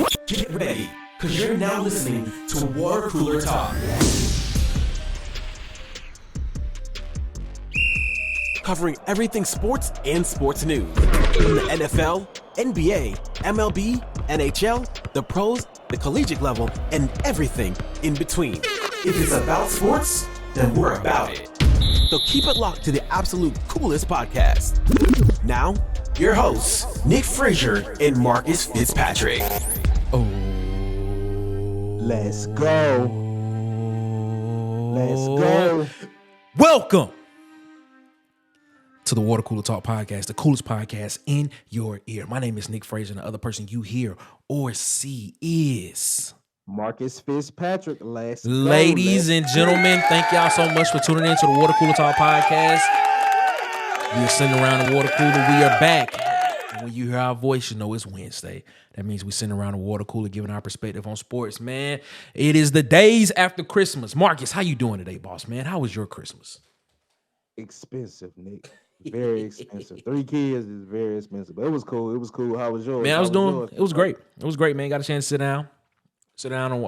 Get ready, because you're now listening to Water Cooler Talk. Covering everything sports and sports news. From the NFL, NBA, MLB, NHL, the pros, the collegiate level, and everything in between. If it's about sports, then we're about it. So keep it locked to the absolute coolest podcast. Now, your hosts, Nick Frazier and Marcus Fitzpatrick. Oh, let's go. Let's go. Welcome to the Water Cooler Talk podcast, the coolest podcast in your ear. My name is Nick Frazier, and the other person you hear or see is Marcus Fitzpatrick. Ladies and gentlemen, thank y'all so much for tuning in to the Water Cooler Talk podcast. We are sitting around the water cooler. We are back. And when you hear our voice, you know it's Wednesday. That means we're sitting around the water cooler giving our perspective on sports, man. It is the days after Christmas. Marcus, how you doing today, boss, man? How was your Christmas? Expensive, Nick. Very expensive. 3 kids is very expensive. But it was cool. It was cool. How was yours? Man, it was great. It was great, man. Got a chance to sit down and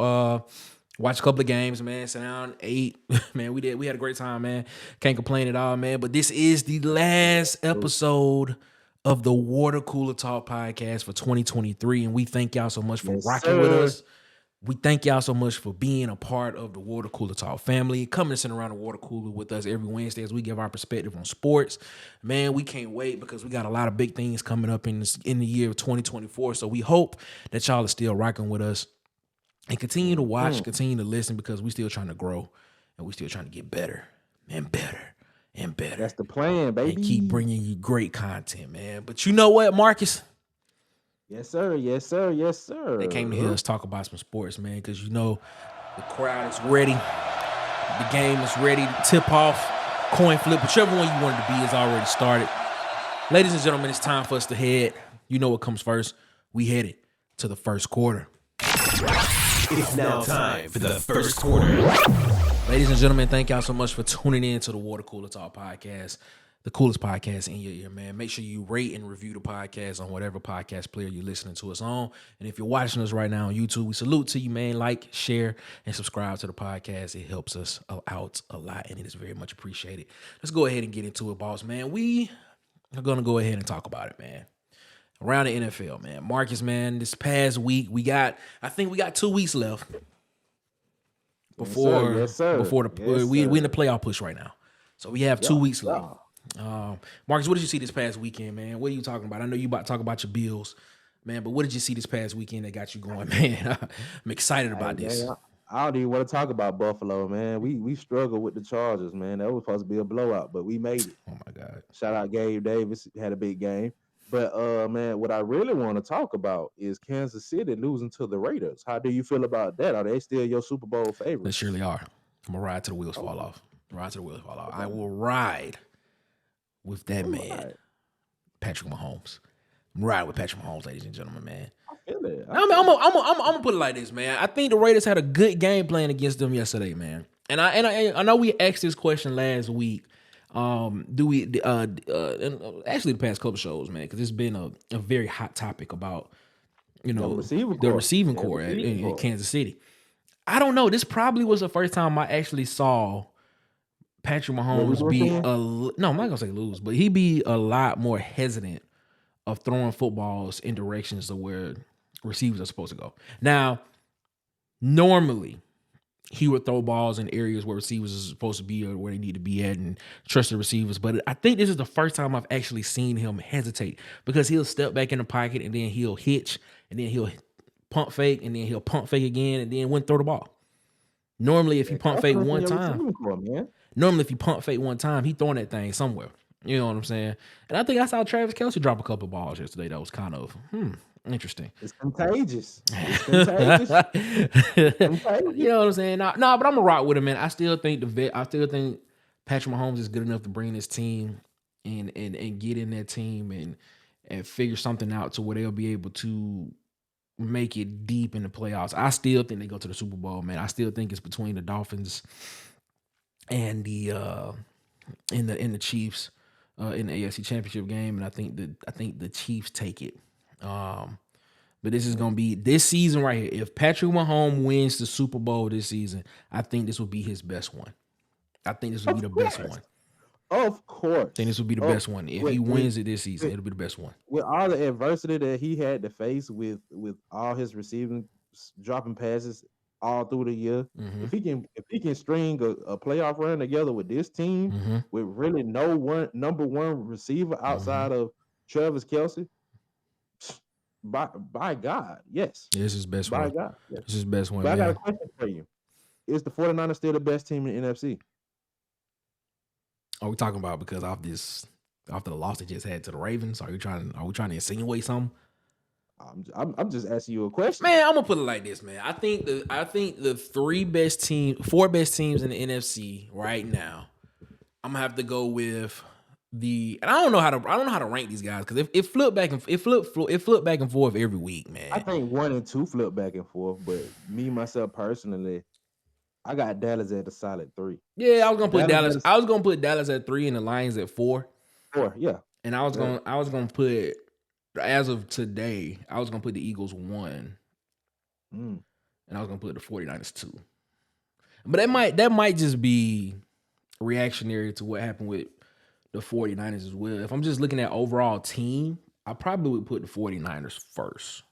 watch a couple of games, man. Sit down, ate. Man, we had a great time, man. Can't complain at all, man. But this is the last episode of the Water Cooler Talk podcast for 2023, and we thank y'all so much for rocking with us. We thank y'all so much for being a part of the Water Cooler Talk family, coming and sitting around the water cooler with us every Wednesday as we give our perspective on sports. Man, we can't wait because we got a lot of big things coming up in the year of 2024. So we hope that y'all are still rocking with us and continue to watch, continue to listen, because we still trying to grow and we still trying to get better and better and better. That's the plan, baby. And keep bringing you great content, man. But you know what, Marcus? Yes, sir. Yes, sir. Yes, sir. They came to hear us talk about some sports, man, because you know the crowd is ready. The game is ready. Tip off, coin flip, whichever one you want it to be is already started. Ladies and gentlemen, it's time for us to head. You know what comes first. We headed to the first quarter. It's now time for the first quarter. Ladies and gentlemen, thank y'all so much for tuning in to the Water Cooler Talk podcast, the coolest podcast in your ear, man. Make sure you rate and review the podcast on whatever podcast player you're listening to us on. And if you're watching us right now on YouTube, we salute to you, man. Like, share, and subscribe to the podcast. It helps us out a lot, and it is very much appreciated. Let's go ahead and get into it, boss, man. We are going to go ahead and talk about it, man. Around the NFL, man. Marcus, man, this past week, I think we got 2 weeks left before Yes, sir. before the Yes, we sir. in the playoff push right now. So we have 2 weeks left. Marcus, what did you see this past weekend, man? What are you talking about? I know you about to talk about your Bills, man, but what did you see this past weekend that got you going, man? I'm excited about this. Man, I don't even want to talk about Buffalo, man. We struggled with the Chargers, man. That was supposed to be a blowout, but we made it. Oh my God. Shout out Gabe Davis. Had a big game. But, man, what I really want to talk about is Kansas City losing to the Raiders. How do you feel about that? Are they still your Super Bowl They favorites? surely are. I'm gonna ride till the wheels fall off. I will ride with that man, Right. Patrick Mahomes. I'm riding with Patrick Mahomes, ladies and gentlemen, man. I feel it. I'm gonna put it like this, man. I think the Raiders had a good game plan against them yesterday, man. And I know we asked this question last week. Do we and actually the past couple shows, man, because it's been a very hot topic about the receiving core in Kansas City. I don't know. This probably was the first time I actually saw Patrick Mahomes be I'm not gonna say lose, but he be a lot more hesitant of throwing footballs in directions of where receivers are supposed to go. Now, normally he would throw balls in areas where receivers are supposed to be or where they need to be at and trust the receivers. But I think this is the first time I've actually seen him hesitate, because he'll step back in the pocket and then he'll hitch and then he'll pump fake and then he'll pump fake again and then wouldn't throw the ball. Normally, if you pump fake one time, he throwing that thing somewhere. You know what I'm saying? And I think I saw Travis Kelce drop a couple balls yesterday. That was kind of interesting. It's contagious. It's contagious. You know what I'm saying? Nah, but I'm gonna rock with him, man. I still think Patrick Mahomes is good enough to bring this team and get in that team and figure something out to where they'll be able to make it deep in the playoffs. I still think they go to the Super Bowl, man. I still think it's between the Dolphins and the Chiefs in the AFC Championship game, and I think the Chiefs take it. But this is gonna be this season right here. If Patrick Mahomes wins the Super Bowl this season, I think this will be his best one. I think this will be the best one. Of course. I think this will be the best one. If he wins it this season, it'll be the best one. With all the adversity that he had to face with all his receiving, dropping passes all through the year, if he can string a playoff run together with this team with really no number one receiver outside of Travis Kelce, by God, yes. This is his best by one. God, yes. This is his best one. But Man. I got a question for you. Is the 49ers still the best team in the NFC? Are we talking about because after the loss they just had to the Ravens? Are we trying to insinuate something? I'm just asking you a question. Man, I'm gonna put it like this, man. I think the four best teams in the NFC right now. I'm gonna have to go with and I don't know how to rank these guys because it flipped back and forth every week, man. I think 1 and 2 flip back and forth, but me myself personally, I got Dallas at a solid 3. Yeah, I was gonna put Dallas. I was gonna put Dallas at 3 and the Lions at 4. 4, yeah. And I was gonna put, as of today, I was gonna put the Eagles 1. And I was gonna put the 49ers 2. But that might just be reactionary to what happened with the 49ers as well. If I'm just looking at overall team, I probably would put the 49ers first.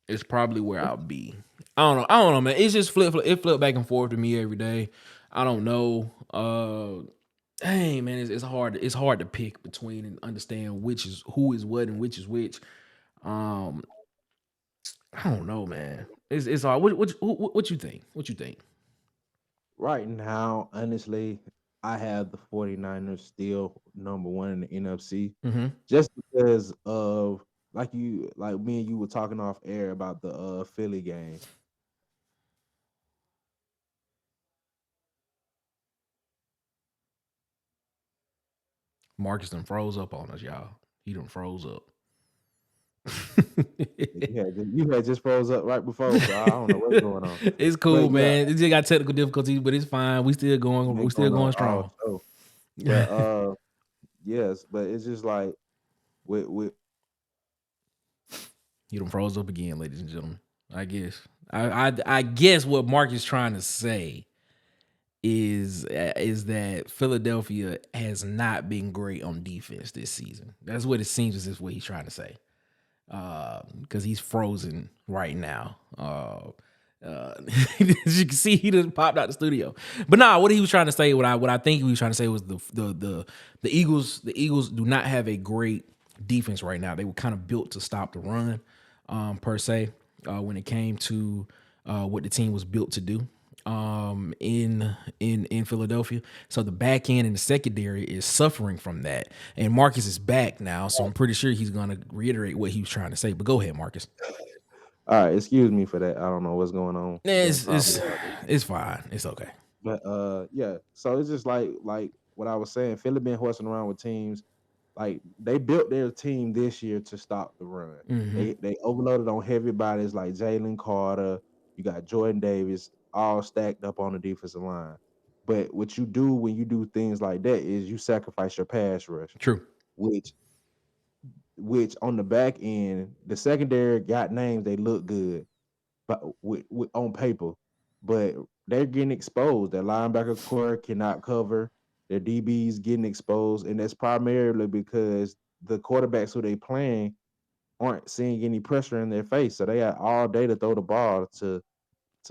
It's probably where I'll be. I don't know, man. It's just flip back and forth to me every day. I don't know. Dang, man, it's hard to pick between and understand who is what and which is which. I don't know, man. It's hard. What you think? What you think? Right now, honestly, I have the 49ers still number 1 in the NFC. Just because of like me and you were talking off air about the Philly game. Marcus done froze up on us, y'all. He done froze up. You had just froze up right before, so I don't know what's going on. It's cool, man. It just got technical difficulties, but it's fine. We still going. We still going strong. But yes, but it's just like with you done froze up again, ladies and gentlemen. I guess. I guess what Mark is trying to say is that Philadelphia has not been great on defense this season. That's what it seems as if what he's trying to say. Because he's frozen right now. As you can see, he just popped out the studio. But nah, what he was trying to say, what I think he was trying to say was the Eagles do not have a great defense right now. They were kind of built to stop the run, per se, when it came to what the team was built to do. In Philadelphia. So the back end and the secondary is suffering from that. And Marcus is back now, so I'm pretty sure he's going to reiterate what he was trying to say. But go ahead, Marcus. All right, excuse me for that. I don't know what's going on. It's fine. It's okay. But yeah. So it's just like what I was saying. Philly been horsing around with teams. Like they built their team this year to stop the run. They overloaded on heavy bodies like Jalen Carter. You got Jordan Davis, all stacked up on the defensive line. But what you do when you do things like that is you sacrifice your pass rush. True. Which on the back end, the secondary got names, they look good, but with on paper, but they're getting exposed. Their linebacker core cannot cover. Their DBs getting exposed, and that's primarily because the quarterbacks who they playing aren't seeing any pressure in their face. So they got all day to throw the ball to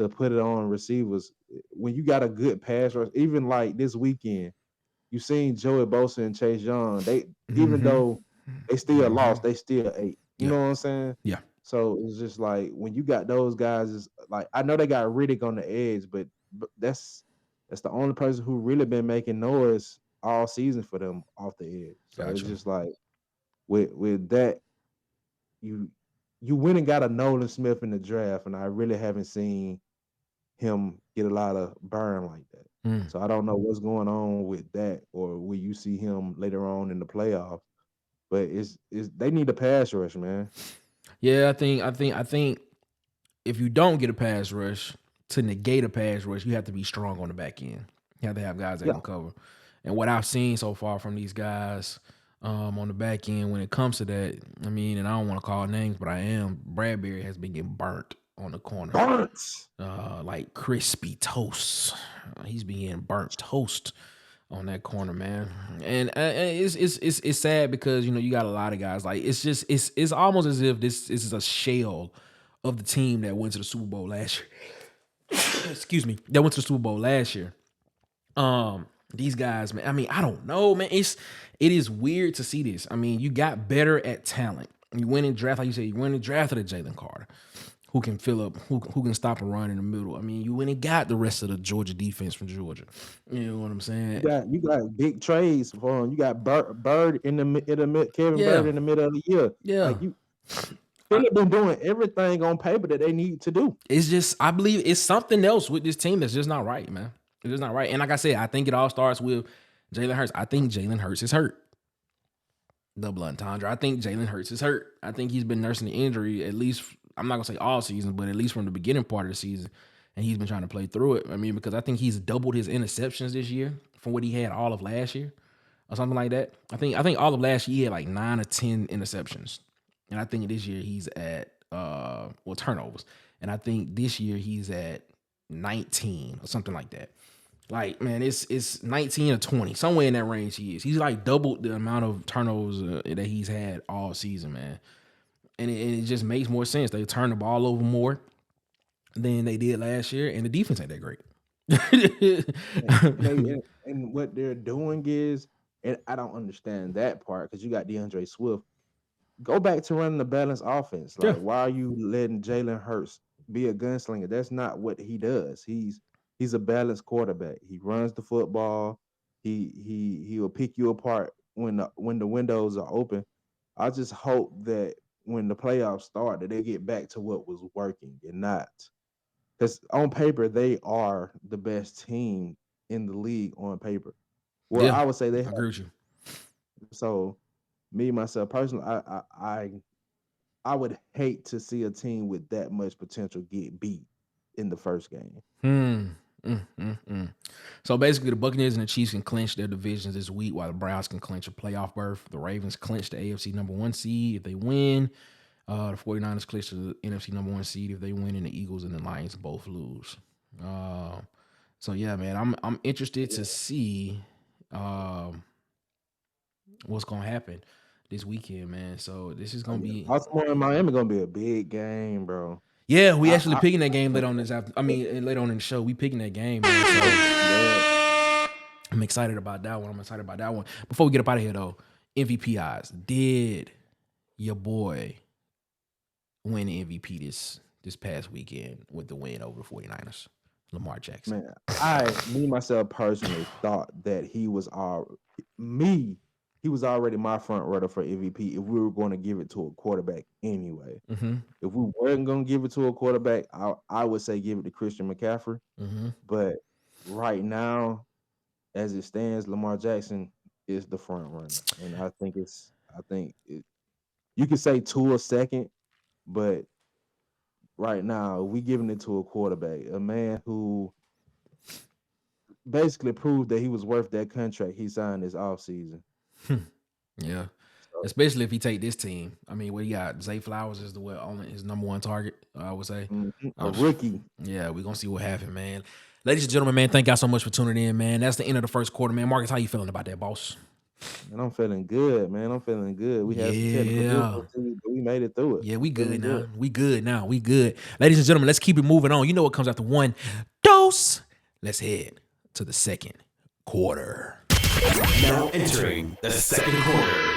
put it on receivers. When you got a good pass rush, even like this weekend, you seen Joey Bosa and Chase Young. They even though they still lost, they still ate. You know what I'm saying? Yeah. So it's just like when you got those guys, is like I know they got Riddick on the edge, but that's the only person who really been making noise all season for them off the edge. So it's just like with that, you went and got a Nolan Smith in the draft, and I really haven't seen him get a lot of burn like that. So I don't know what's going on with that, or will you see him later on in the playoffs? But it's they need a pass rush, man. Yeah, I think if you don't get a pass rush, to negate a pass rush, you have to be strong on the back end. You have to have guys that can cover. And what I've seen so far from these guys, on the back end when it comes to that. I mean, and I don't want to call names, but I am. Bradbury has been getting burnt on the corner. Burnt. Like crispy toast. He's been getting burnt toast on that corner, man. And it's sad because you got a lot of guys. Like it's almost as if this is a shell of the team that went to the Super Bowl last year. Excuse me, that went to the Super Bowl last year. These guys, man. I mean, I don't know, man. It is weird to see this. I mean, you got better at talent. You went in draft, like you said, you went and drafted a Jalen Carter, who can fill up, who can stop a run in the middle. I mean, you went and got the rest of the Georgia defense from Georgia. You know what I'm saying? You got big trades for him. You got Bird in the Kevin Yeah. Bird in the middle of the year. Yeah. Like Philip been doing everything on paper that they need to do. It's just, I believe it's something else with this team that's just not right, man. It's just not right. And like I said, I think it all starts with Jalen Hurts. I think Jalen Hurts is hurt. Double entendre. I think Jalen Hurts is hurt. I think he's been nursing the injury at least, I'm not going to say all season, but at least from the beginning part of the season. And he's been trying to play through it. I mean, because I think he's doubled his interceptions this year from what he had all of last year or something like that. I think all of last year he had like 9 or 10 interceptions. And I think this year he's at, turnovers. And I think this year he's at 19 or something like that. Like, man, it's 19 or 20, somewhere in that range he is. He's like doubled the amount of turnovers that he's had all season, man. And it just makes more sense. They turn the ball over more than they did last year, and the defense ain't that great. and what they're doing is, and I don't understand that part because you got DeAndre Swift. Go back to running the balanced offense. Like, why are you letting Jalen Hurts be a gunslinger? That's not what he does. He's a balanced quarterback. He runs the football. He will pick you apart when the windows are open. I just hope that when the playoffs start, that they get back to what was working and not, because on paper they are the best team in the league on paper. Well, Yeah, I would say they I agree with you. So, me myself personally, I would hate to see a team with that much potential get beat in the first game. So basically, the Buccaneers and the Chiefs can clinch their divisions this week, while the Browns can clinch a playoff berth. The Ravens clinch the AFC number 1 seed if they win. The 49ers clinch the NFC number 1 seed if they win, and the Eagles and the Lions both lose. So yeah, man, I'm interested to see what's gonna happen this weekend, man. So this is gonna be Baltimore and Miami gonna be a big game, bro. Yeah, we actually picking that game later on this after. I mean, later on in the show, we picking that game, man. So I'm excited about that one. Before we get up out of here, though, MVP odds. Did your boy win the MVP this past weekend with the win over the 49ers? Lamar Jackson. Man, me myself personally thought that he was already my front runner for MVP if we were going to give it to a quarterback anyway. Mm-hmm. If we weren't going to give it to a quarterback, I would say give it to Christian McCaffrey. Mm-hmm. But right now, as it stands, Lamar Jackson is the front runner, and I think you could say Tua second, but right now we giving it to a quarterback, a man who basically proved that he was worth that contract he signed this offseason. Yeah. Especially if he take this team. I mean, what he got? Zay Flowers is only his number 1 target, I would say. A rookie. Yeah, we're going to see what happens, man. Ladies and gentlemen, man, thank y'all so much for tuning in, man. That's the end of the first quarter, man. Marcus, how you feeling about that, boss? And I'm feeling good, man. I'm feeling good. We had some technical difficulties, but we made it through it. Yeah, we good now. We good now. We good. Ladies and gentlemen, let's keep it moving on. You know what comes after one dose. Let's head to the second quarter. Now entering the second quarter.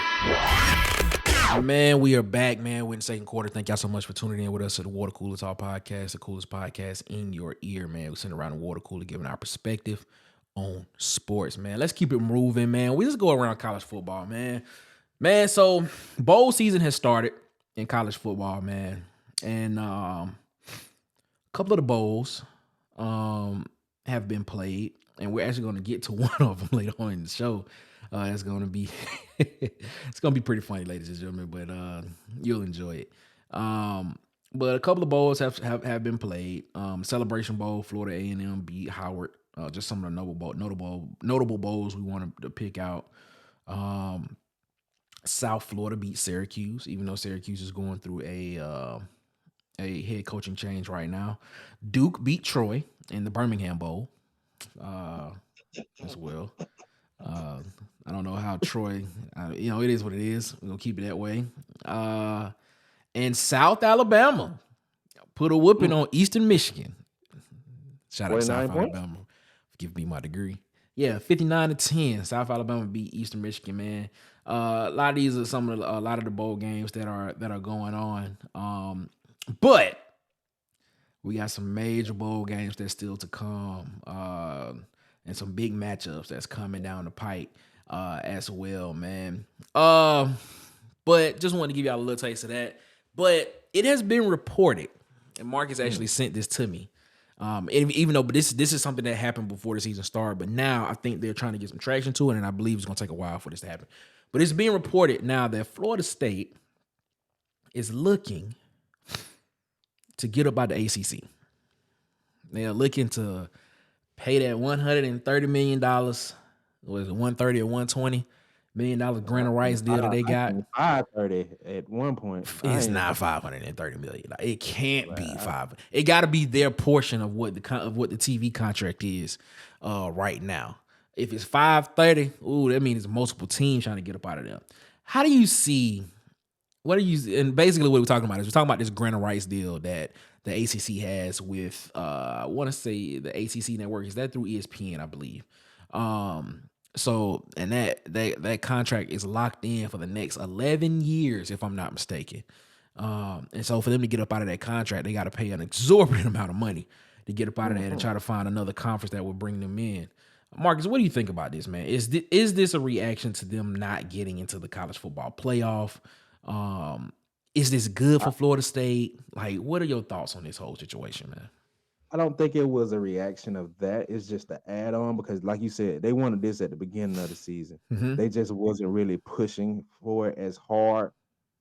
Man, we are back, man. We're in the second quarter. Thank y'all so much for tuning in with us to the Water Cooler Talk podcast, the coolest podcast in your ear, man. We sitting around the water cooler giving our perspective on sports, man. Let's keep it moving, man. We just go around college football, man. Man, so bowl season has started in college football, man. And a couple of the bowls have been played, and we're actually going to get to one of them later on in the show. It's going to be it's going to be pretty funny, ladies and gentlemen, but you'll enjoy it. But a couple of bowls have been played. Celebration Bowl, Florida A&M beat Howard. Just some of the notable bowls we wanted to pick out. South Florida beat Syracuse, even though Syracuse is going through a head coaching change right now. Duke beat Troy in the Birmingham Bowl as well. Uh, I don't know how Troy, it is what it is. We're gonna keep it that way. And South Alabama put a whooping on Eastern Michigan. Shout out to South 49 points? Alabama. Give me my degree. Yeah, 59-10. South Alabama beat Eastern Michigan, man. A lot of these are a lot of the bowl games that are going on. But we got some major bowl games that's still to come, and some big matchups that's coming down the pike as well, man. But just wanted to give y'all a little taste of that. But it has been reported, and Marcus actually sent this to me. Even though, but this is something that happened before the season started, but now I think they're trying to get some traction to it, and I believe it's going to take a while for this to happen. But it's being reported now that Florida State is looking to get up by the ACC. They are looking to pay that $130 million. Was it 130 or 120 $1 million grant of rights deal that they got? 530 at one point. It's not $530 million. It can't be five. It got to be their portion of what the TV contract is right now. If it's 530, that means multiple teams trying to get up out of there. How do you see? And basically what we're talking about is we're talking about this grant of rights deal that the ACC has with I want to say the ACC network. Is that through ESPN, I believe. So and that contract is locked in for the next 11 years, if I'm not mistaken. And so for them to get up out of that contract, they got to pay an exorbitant amount of money to get up out of that and try to find another conference that will bring them in. Marcus, what do you think about this, man? Is this a reaction to them not getting into the college football playoff? Is this good for Florida State? Like, what are your thoughts on this whole situation, man? I don't think it was a reaction of that. It's just an add-on because, like you said, they wanted this at the beginning of the season. Mm-hmm. They just wasn't really pushing for it as hard.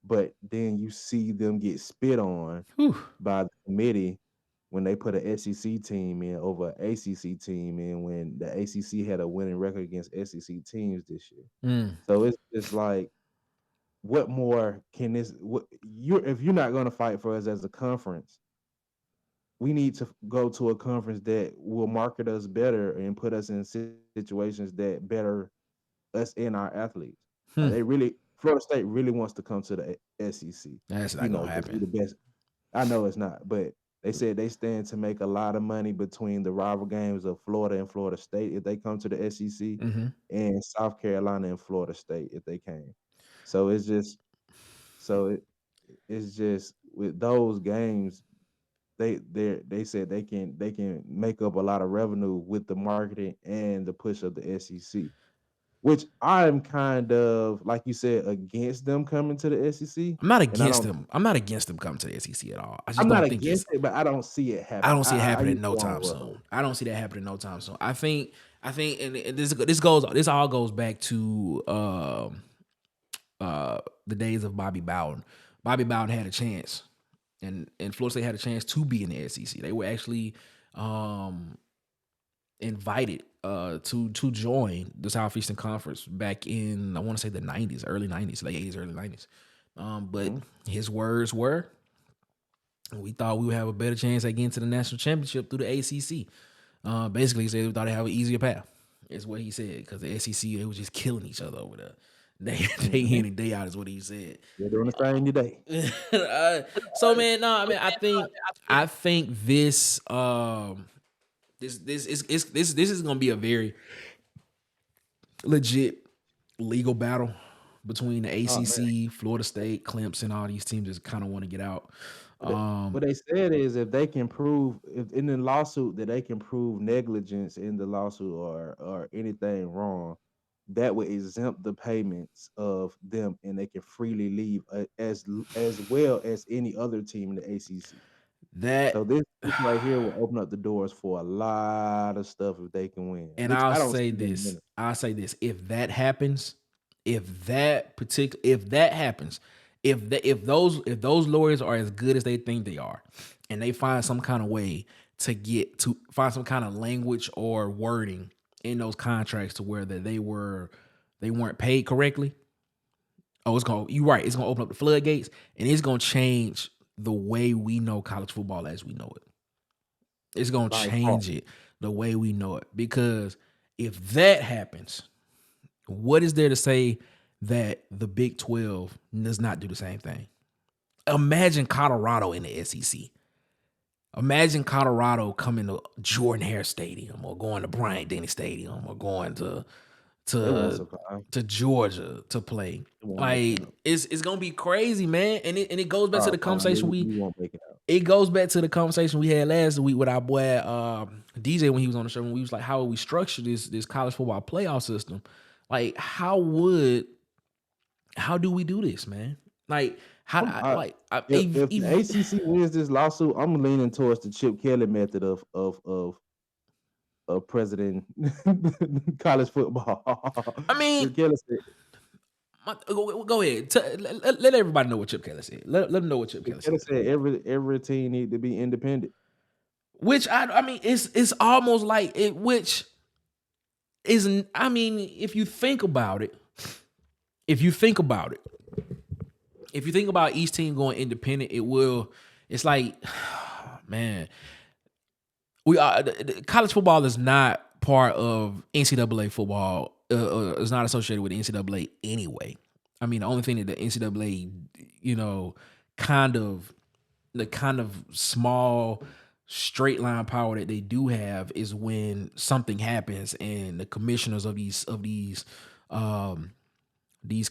But then you see them get spit on by the committee when they put an SEC team in over an ACC team in when the ACC had a winning record against SEC teams this year. So it's like, what more can this? If you're not going to fight for us as a conference, we need to go to a conference that will market us better and put us in situations that better us and our athletes. Florida State really wants to come to the SEC. That's not gonna happen. The best. I know it's not, but they said they stand to make a lot of money between the rival games of Florida and Florida State if they come to the SEC, and South Carolina and Florida State if they came. So it's just with those games. They said they can make up a lot of revenue with the marketing and the push of the SEC, which I'm kind of, like you said, against them coming to the SEC. I'm not against them. I'm not against them coming to the SEC at all. I'm not against it, but I don't see it happening. I don't see it happening no time soon. I don't see that happening no time soon. I think, and this all goes back to the days of Bobby Bowden. Bobby Bowden had a chance. And Florida State had a chance to be in the SEC. They were actually invited to join the Southeastern Conference back in, I want to say the 90s, early 90s, late 80s, early 90s. But his words were, we thought we would have a better chance at getting to the national championship through the ACC. Basically, he said we thought they'd have an easier path. Is what he said, because the SEC, they was just killing each other over there. Day in and day out is what he said. They're doing the same today. So man, no, I mean, I think this is gonna be a very legit legal battle between the ACC, Florida State, Clemson, all these teams that kind of want to get out. What they said is if they can prove, if in the lawsuit that they can prove negligence in the lawsuit or anything wrong, that would exempt the payments of them, and they can freely leave as well as any other team in the ACC. So this right here will open up the doors for a lot of stuff if they can win. And I'll say this: if that happens, if those lawyers are as good as they think they are, and they find some kind of way to find some kind of language or wording in those contracts to where that they weren't paid correctly, You're right. It's gonna open up the floodgates, and it's gonna change the way we know college football as we know it. It's gonna change it the way we know it, because if that happens, what is there to say that the Big 12 does not do the same thing? Imagine Colorado in the SEC. Imagine Colorado coming to Jordan Hare Stadium, or going to Bryant-Denny Stadium, or going to Georgia to play. Like, it's gonna be crazy, man. And it goes back to the conversation it goes back to the conversation we had last week with our boy DJ when he was on the show, when we was like, how would we structure this college football playoff system? Like, how do we do this, man? Like, if the ACC wins this lawsuit, I'm leaning towards the Chip Kelly method of president college football. I mean, Chip Kelly said, go ahead. Let everybody know what Chip Kelly said. Let them know what Chip Kelly said. Every team need to be independent. Which I mean, it's almost like it. Which isn't. I mean, if you think about it, if you think about each team going independent, it's like, man, college football is not part of NCAA football. Is not associated with the NCAA anyway. I mean, the only thing that the NCAA, the kind of small straight line power that they do have is when something happens and the commissioners of these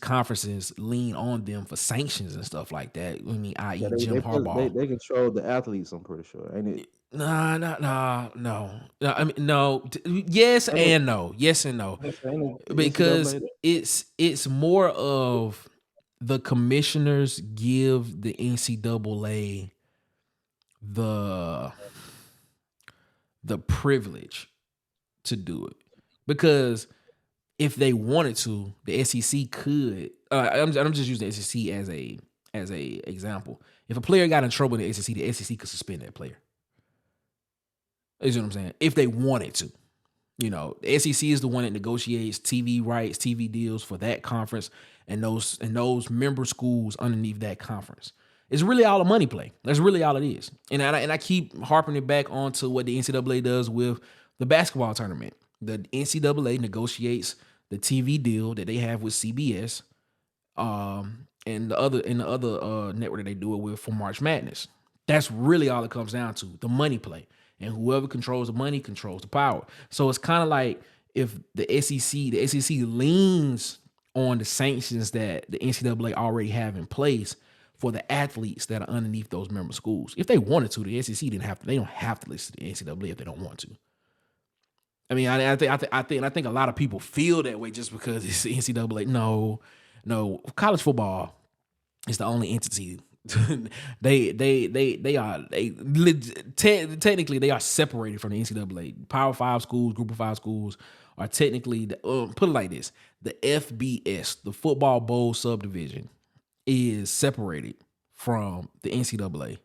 conferences lean on them for sanctions and stuff like that. I mean, i.e. Jim Harbaugh. They control the athletes, I'm pretty sure, ain't it? No. I mean, no. Yes and no. Yes and no. Because it's more of the commissioners give the NCAA the privilege to do it. Because if they wanted to, the SEC could. I'm just using the SEC as a example. If a player got in trouble in the SEC could suspend that player. You know what I'm saying? If they wanted to. The SEC is the one that negotiates TV rights, TV deals for that conference and those member schools underneath that conference. It's really all a money play. That's really all it is. And I keep harping it back onto what the NCAA does with the basketball tournament. The NCAA negotiates the TV deal that they have with CBS, and the other network that they do it with for March Madness. That's really all it comes down to, the money play. And whoever controls the money controls the power. So it's kind of like if the SEC leans on the sanctions that the NCAA already have in place for the athletes that are underneath those member schools. If they wanted to, the SEC they don't have to listen to the NCAA if they don't want to. I mean, I think a lot of people feel that way just because it's the NCAA. No, college football is the only entity. Technically they are separated from the NCAA. Power 5 schools, Group of 5 schools are technically put it like this: the FBS, the Football Bowl subdivision, is separated from the NCAA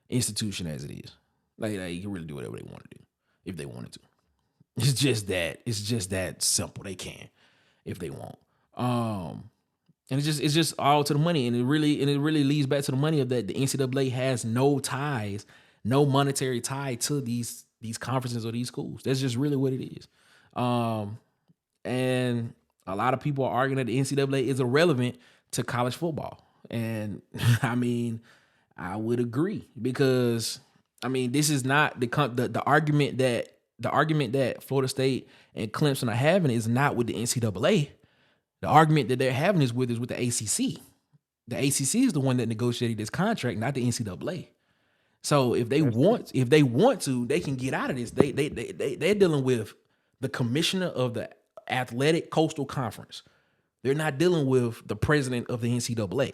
institution as it is. Like you can really do whatever they want to do if they wanted to. It's just that simple. They can if they want. And it's just all to the money, and it really leads back to the money of that. The NCAA has no ties, no monetary tie to these conferences or these schools. That's just really what it is. And a lot of people are arguing that the NCAA is irrelevant to college football, and I mean, I would agree, because I mean, this is not the argument that Florida State and Clemson are having is not with the NCAA. The argument that they're having is with the ACC. The ACC is the one that negotiated this contract, not the NCAA. So if they want to, they can get out of this. They're dealing with the commissioner of the Athletic Coastal Conference. They're not dealing with the president of the NCAA.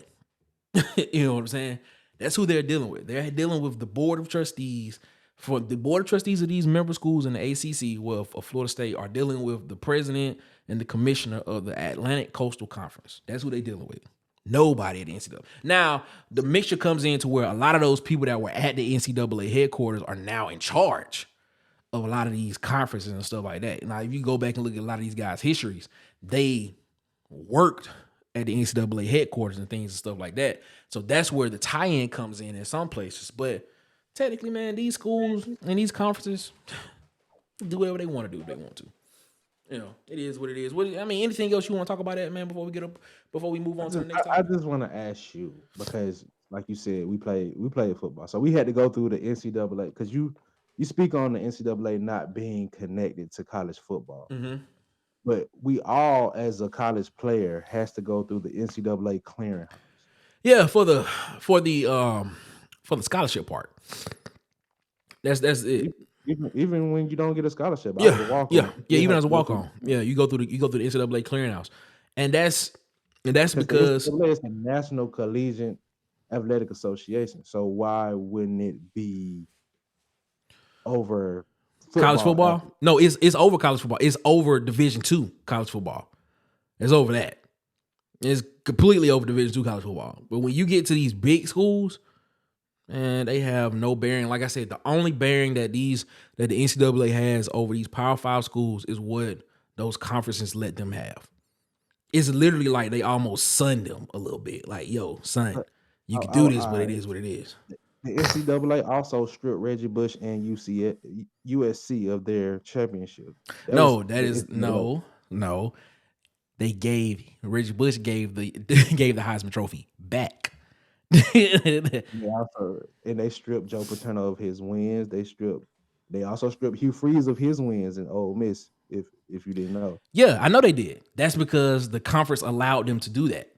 You know what I'm saying? That's who they're dealing with. They're dealing with the board of trustees. For the board of trustees of these member schools in the ACC, of Florida State, are dealing with the president and the commissioner of the Atlantic Coastal Conference. That's who they're dealing with. Nobody at the NCAA. Now, the mixture comes into where a lot of those people that were at the NCAA headquarters are now in charge of a lot of these conferences and stuff like that. Now, if you go back and look at a lot of these guys' histories, they worked at the NCAA headquarters and things and stuff like that. So that's where the tie-in comes in some places. But technically, man, these schools and these conferences do whatever they want to do if they want to. You know, it is what it is. Anything else you want to talk about that, man, before we move on to the next I topic? just want to ask you, because like you said, we played football. So we had to go through the NCAA, because you speak on the NCAA not being connected to college football. Mm-hmm. But we all, as a college player, has to go through the NCAA clearinghouse. Yeah, for the scholarship part. That's it. Even when you don't get a scholarship, Even as a walk on, you go through the NCAA clearinghouse, and that's because the NCAA is the National Collegiate Athletic Association. So why wouldn't it be over college football? Athletes? No, it's over college football. It's over Division II college football. It's over that. It's completely over Division II college football. But when you get to these big schools, and they have no bearing. Like I said, the only bearing that the NCAA has over these Power 5 schools is what those conferences let them have. It's literally like they almost sunned them a little bit. Like, yo, son, you can do this, but it is what it is. The NCAA also stripped Reggie Bush and USC of their championship. No. Reggie Bush gave the Heisman Trophy back. And they stripped Joe Paterno of his wins. They also stripped Hugh Freeze of his wins in Ole Miss, if you didn't know. Yeah, I know they did. That's because the conference allowed them to do that.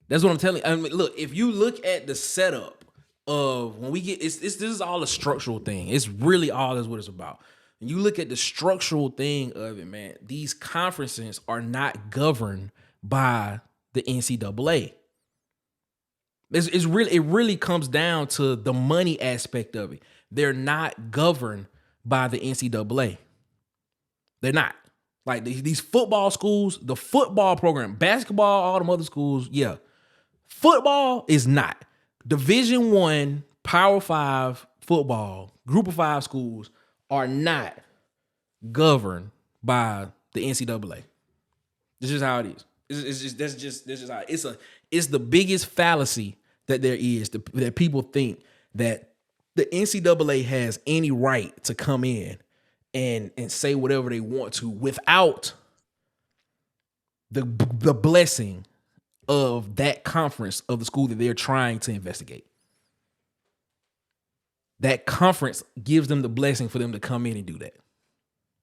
That's what I'm telling you. I mean, look, if you look at the setup of when we get this is all a structural thing. It's really all is what it's about. When you look at the structural thing of it, man, these conferences are not governed by the NCAA. It really comes down to the money aspect of it. They're not governed by the NCAA. They're not. Like these football schools, the football program, basketball, all them other schools, yeah. Football is not. Division I, Power 5 football, Group of 5 schools are not governed by the NCAA. This is how it is. That's just how it's the biggest fallacy that there is that people think that the NCAA has any right to come in and say whatever they want to without the blessing of that conference of the school that they're trying to investigate. That conference gives them the blessing for them to come in and do that.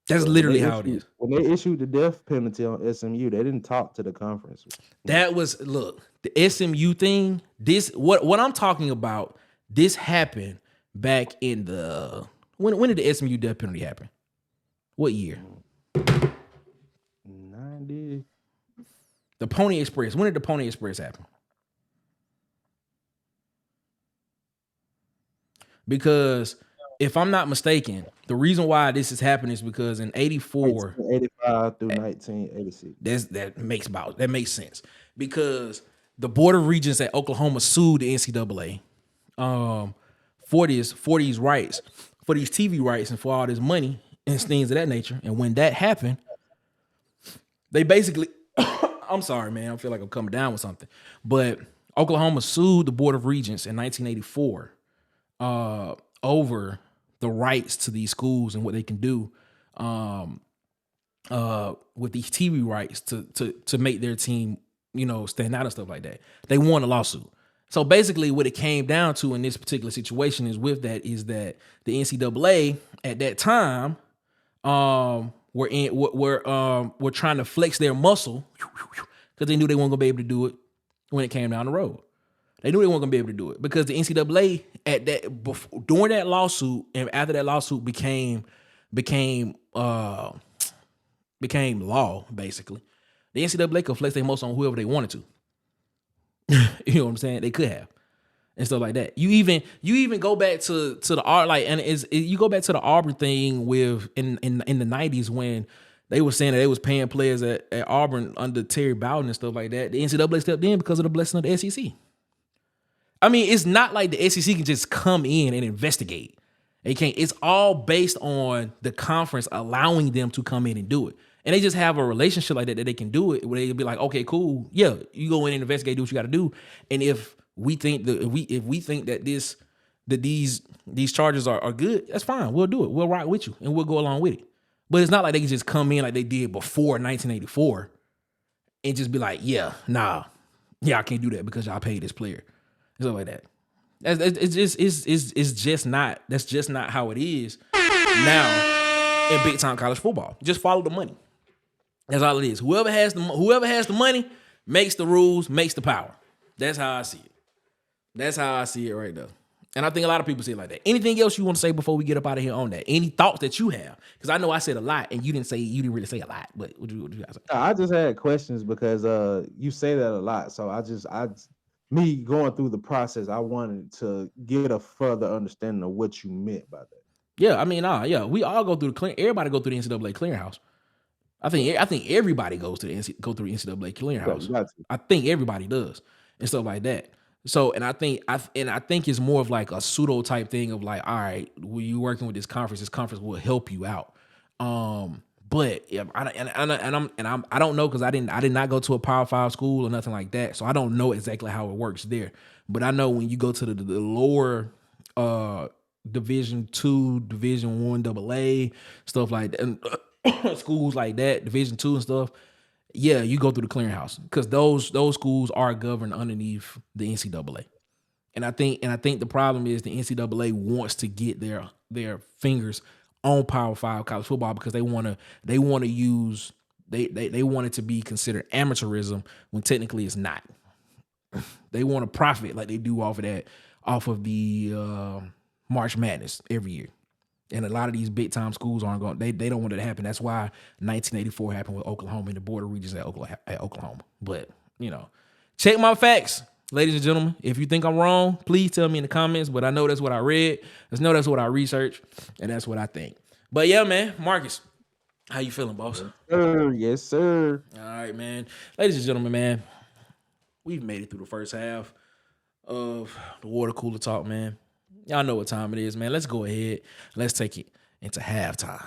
That's literally how it is. When they issued the death penalty on SMU, they didn't talk to the conference. That was, look, the SMU thing, this, what I'm talking about, this happened back in the, when did the SMU death penalty happen? What year? 90. The Pony Express. When did the Pony Express happen? Because if I'm not mistaken, the reason why this is happening is because in 84, 1985 through 1986. That makes sense. Because the Board of Regents at Oklahoma sued the NCAA for these rights, for these TV rights, and for all this money and things of that nature. And when that happened, they basically, I'm sorry, man, I feel like I'm coming down with something, but Oklahoma sued the Board of Regents in 1984 over the rights to these schools and what they can do with these TV rights to make their team, stand out and stuff like that. They won a lawsuit. So basically what it came down to in this particular situation is that the NCAA at that time were trying to flex their muscle because they knew they weren't gonna be able to do it when it came down the road. They knew they weren't gonna be able to do it because the NCAA during that lawsuit and after that lawsuit became law, basically. The NCAA could flex their muscle on whoever they wanted to. You know what I'm saying? They could have and stuff like that. You even go back to the art, like, and you go back to the Auburn thing with in the 90s when they were saying that they was paying players at Auburn under Terry Bowden and stuff like that. The NCAA stepped in because of the blessing of the SEC. I mean, it's not like the SEC can just come in and investigate. They can't. It's all based on the conference allowing them to come in and do it. And they just have a relationship like that they can do it, where they be like, okay, cool, yeah, you go in and investigate, do what you got to do. And if we think that these charges are good, that's fine. We'll do it. We'll ride with you and we'll go along with it. But it's not like they can just come in like they did before 1984 and just be like, yeah, I can't do that because y'all paid this player. Stuff like that. It's just not. That's just not how it is now in big time college football. Just follow the money. That's all it is. Whoever has the money makes the rules, makes the power. That's how I see it. That's how I see it right there. And I think a lot of people see it like that. Anything else you want to say before we get up out of here on that? Any thoughts that you have? Because I know I said a lot, and you didn't really say a lot. But what you guys say? I just had questions because you say that a lot. So me going through the process, I wanted to get a further understanding of what you meant by that. Yeah, I mean, we all go through everybody go through the NCAA clearinghouse. I think everybody go through NCAA clearinghouse. I think everybody does and stuff like that. So, and I think it's more of like a pseudo type thing of like, all right, when you working with this conference will help you out. But I don't know because I did not go to a Power 5 school or nothing like that, so I don't know exactly how it works there. But I know when you go to the lower Division II, Division I AA stuff like that, and schools like that, Division II and stuff. Yeah, you go through the clearinghouse because those schools are governed underneath the NCAA, and I think the problem is the NCAA wants to get their fingers on Power 5 college football because they want to use they want it to be considered amateurism when technically it's not. They want to profit like they do off of the March Madness every year. And a lot of these big time schools aren't going. They don't want it to happen. That's why 1984 happened with Oklahoma and the border regions at Oklahoma. But check my facts, ladies and gentlemen. If you think I'm wrong, please tell me in the comments. But I know that's what I read. I know that's what I researched, and that's what I think. But yeah, man, Marcus, how you feeling, boss? Yes, sir. All right, man. Ladies and gentlemen, man, we've made it through the first half of the Water Cooler Talk, man. Y'all know what time it is, man. Let's go ahead. Let's take it into halftime.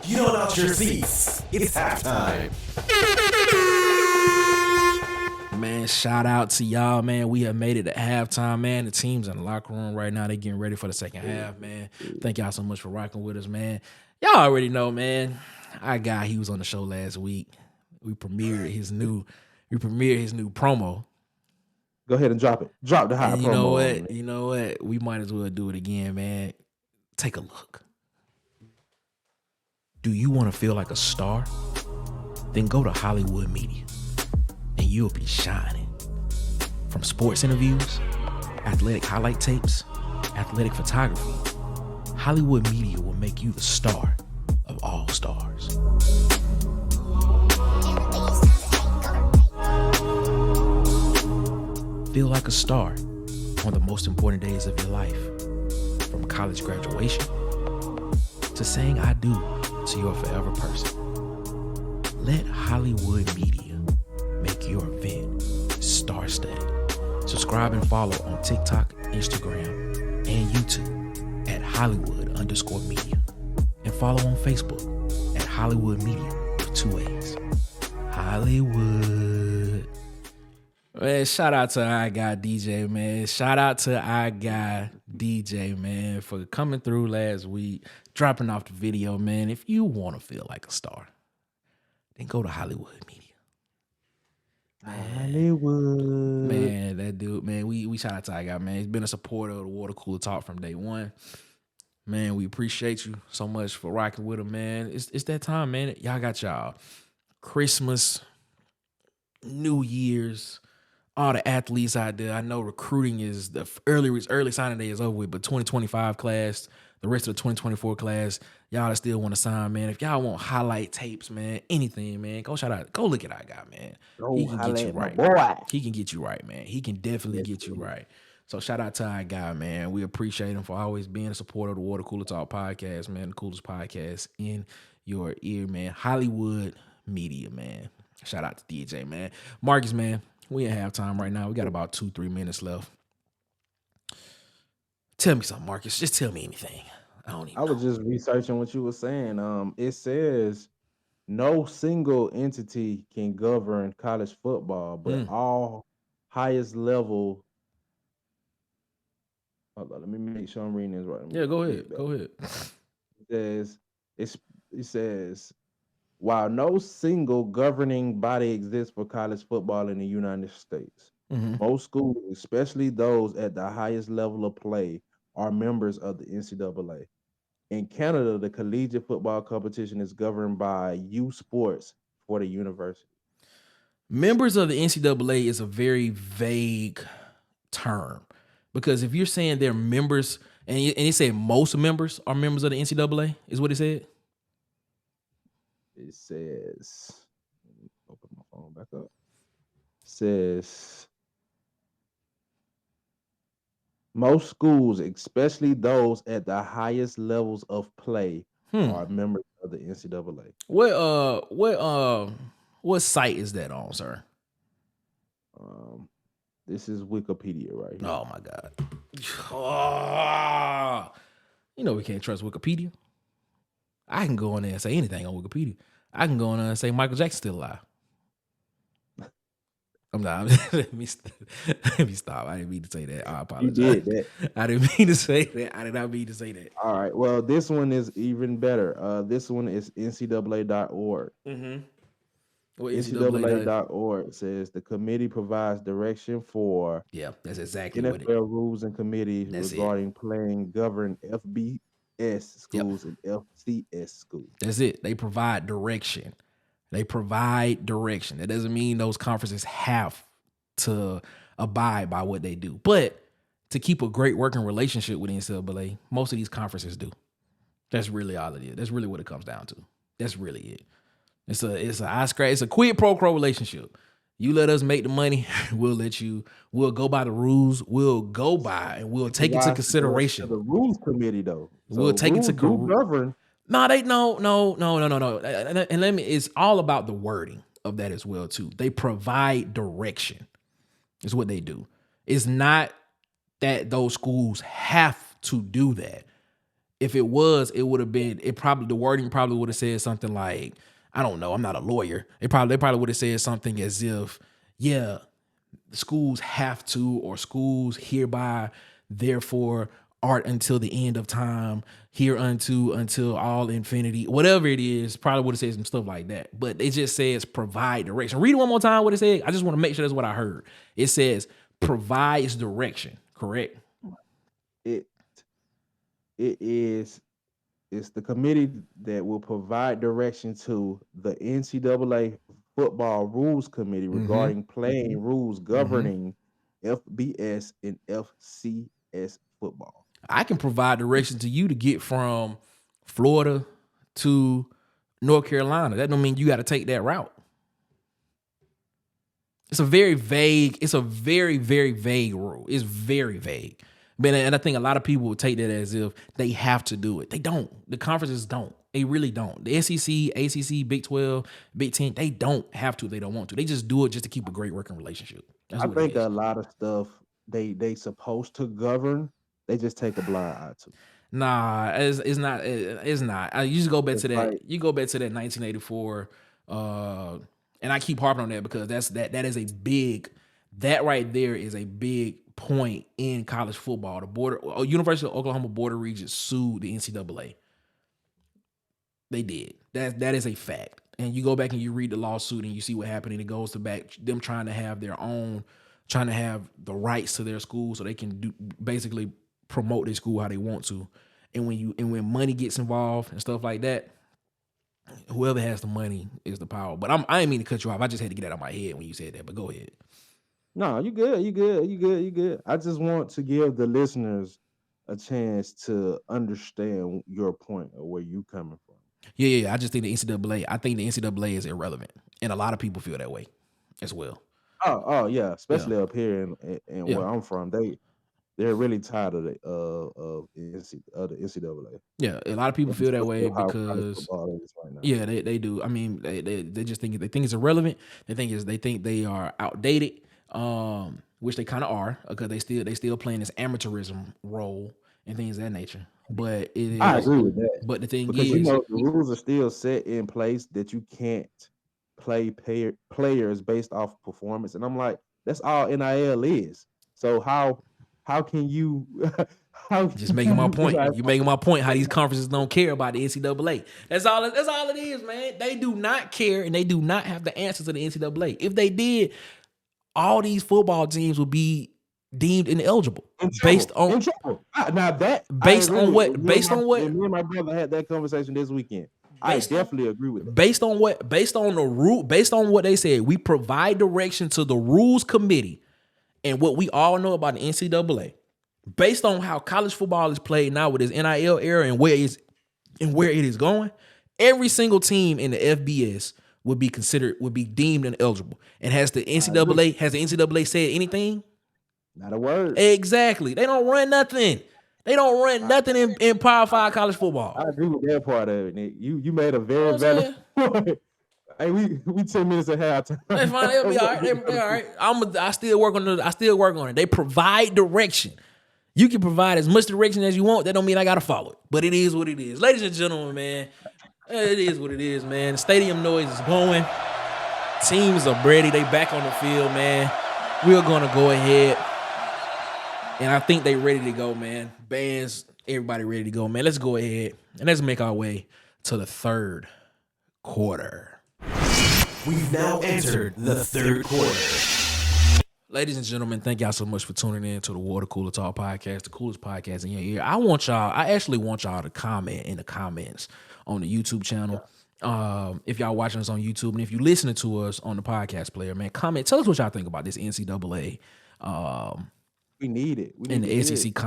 You don't out your seats. It's halftime. Man, shout out to y'all, man. We have made it to halftime, man. The team's in the locker room right now. They're getting ready for the second half, man. Thank y'all so much for rocking with us, man. Y'all already know, man. Our guy, he was on the show last week. We premiered his new promo. Go ahead and drop it. Drop the high promo. You know what? We might as well do it again, man. Take a look. Do you want to feel like a star? Then go to Hollywood Media, and you'll be shining. From sports interviews, athletic highlight tapes, athletic photography, Hollywood Media will make you the star of all stars. Feel like a star on the most important days of your life, from college graduation to saying I do to your forever person. Let Hollywood Media make your event star-studded. Subscribe and follow on TikTok, Instagram, and YouTube at Hollywood_media. And follow on Facebook at Hollywood Media with 2 A's. Hollywood. Man, shout out to our guy DJ, man. Shout out to our guy DJ, man, for coming through last week, dropping off the video, man. If you want to feel like a star, then go to Hollywood Media. Hollywood. Man, that dude, man, we shout out to our guy, man. He's been a supporter of the Water Cooler Talk from day one. Man, we appreciate you so much for rocking with him, man. It's that time, man. Y'all got y'all Christmas, New Year's, all the athletes out there. I know recruiting is the early signing day is over with, but 2025 class, the rest of the 2024 class, y'all that still want to sign, man. If y'all want highlight tapes, man, anything, man, go look at our guy, man. He can get you right. Boy. He can get you right, man. He can definitely get you right. So shout out to our guy, man. We appreciate him for always being a supporter of the Water Cooler Talk podcast, man. The coolest podcast in your ear, man. Hollywood Media, man. Shout out to DJ, man. Marcus, man. We in halftime right now. We got about 2-3 minutes left. Tell me something, Marcus. Just tell me anything. I don't even I was know. just researching what you were saying. It says no single entity can govern college football, but Mm. all highest level. Hold on, let me make sure I'm reading this right. Let me Yeah, go get ahead. it back. Go ahead. It says it's it says while no single governing body exists for college football in the United States, Hmm. most schools, especially those at the highest level of play, are members of the NCAA. In Canada, the collegiate football competition is governed by U Sports for the university. Members of the NCAA is a very vague term because if you're saying they're members, and he said most members are members of the NCAA, is what he said. It says, let me open my phone back up. Says most schools, especially those at the highest levels of play, Hmm. are members of the NCAA. What site is that on, sir? Um, this is Wikipedia right here. Oh my God. Ah, you know we can't trust Wikipedia. I can go on there and say anything on Wikipedia. I can go on there and say Michael Jackson's still alive. I'm not. Let me stop. I didn't mean to say that. I You apologize. did that. I didn't mean to say that. I did not mean to say that. All right. Well, this one is even better. This one is NCAA.org. Mm-hmm. What NCAA does? NCAA.org says the committee provides direction for Yeah, that's exactly what it. NFL rules and committees That's it. regarding playing govern FBS Yep. schools and FCS schools. That's it. They provide direction. They provide direction. That doesn't mean those conferences have to abide by what they do, but to keep a great working relationship with NCAA, most of these conferences do. That's really all it is. That's really what it comes down to. That's really it. It's a quid pro quo relationship. You let us make the money, we'll go by the rules, we'll go by and we'll take it to Provides consideration. to the rules committee though. We'll take it to govern. No. And let me, it's all about the wording of that as well, too. They provide direction, is what they do. It's not that those schools have to do that. If it was, it would have been, the wording probably would have said something like, I don't know, I'm not a lawyer. They probably would have said something as if, yeah, schools have to, or schools hereby, therefore, art until the end of time, here until all infinity, whatever it is, probably would have said some stuff like that. But it just says provide direction. Read it one more time what it said. I just want to make sure that's what I heard. It says provides direction, correct? It is it's the committee that will provide direction to the NCAA football rules committee regarding playing rules governing FBS and FCS football. I can provide direction to you to get from Florida to North Carolina. That don't mean you got to take that route. It's a very, very vague rule. It's very vague. And I think a lot of people would take that as if they have to do it. They don't. The conferences don't. They really don't. The SEC, ACC, Big 12, Big 10, they don't have to. They don't want to. They just do it just to keep a great working relationship. That's I what think it is. a lot of stuff they supposed to govern, they just take a blind eye to. Nah, it's not. It's not. You just go back to that. Like, You go back to that 1984, and I keep harping on that because that is a big. That right there is a big point in college football. The University of Oklahoma Board of Regents sued the NCAA. They did. That is a fact. And you go back and you read the lawsuit and you see what happened, and it goes to back them trying to have the rights to their school so they can basically promote their school how they want to. And when money gets involved and stuff like that, whoever has the money is the power. But I didn't mean to cut you off. I just had to get that out of my head when you said that. But go ahead. no, you good. I just want to give the listeners a chance to understand your point of where you coming from. Yeah. I just think the NCAA is irrelevant, and a lot of people feel that way as well. Oh yeah, especially up here in Yeah. where I'm from, they're really tired of the NCAA. Yeah, a lot of people feel that way because football is right now. yeah, they do. I mean, they just think it's irrelevant. They think they are outdated, which they kind of are because they still playing this amateurism role and things of that nature. But it I is. agree with that But the thing because is, the rules are still set in place that you can't play players based off performance, and I'm like, that's all NIL is. So how can you how just can making my you point. You're making my point. How these conferences don't care about the NCAA. That's all. That's all it is, man. They do not care, and they do not have the answer to the NCAA. If they did, all these football teams would be deemed ineligible in based trouble? on In trouble. Now that I based agree on with. what based on what Me and my brother had that conversation this weekend. I based on definitely agree with that. based on the rule, based on what they said. We provide direction to the rules committee and what we all know about the NCAA. Based on how college football is played now with this NIL era and where it is going, every single team in the FBS would be deemed ineligible. And has the NCAA said anything? Not a word. Exactly. They don't run nothing. They don't run nothing in Power 5 college football. I agree with that part of it, Nick. You made a You know very what I'm valid saying? point. Hey, we 10 minutes at halftime. They fine. They'll be all right. They all right. I still work on it. They provide direction. You can provide as much direction as you want. That don't mean I gotta follow it. But it is what it is. Ladies and gentlemen, man. It is what it is, man. Stadium noise is going. Teams are ready. They back on the field, man. We're gonna go ahead. And I think they ready to go, man. Bands, everybody ready to go, man. Let's go ahead and let's make our way to the third quarter. We've now entered the third quarter. Ladies and gentlemen, thank y'all so much for tuning in to the Water Cooler Talk podcast, the coolest podcast in your ear. I actually want y'all to comment in the comments on the YouTube channel. If y'all watching us on YouTube and if you listening to us on the podcast player, man, comment. Tell us what y'all think about this NCAA. We need it. We In need the to SEC,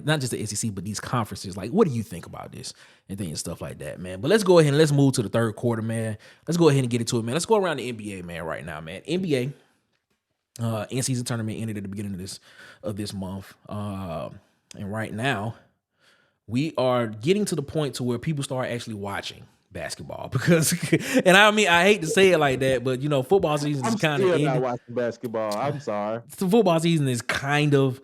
not just the SEC, but these conferences. Like, what do you think about this and things, stuff like that, man? But let's go ahead and let's move to the third quarter, man. Let's go ahead and get into it, man. Let's go around the NBA, man, right now, man. NBA in-season tournament ended at the beginning of this month, and right now we are getting to the point to where people start actually watching basketball because, and I mean, I hate to say it like that, but you know, football season is kind of still not ending. watching basketball. I'm sorry. The football season is kind of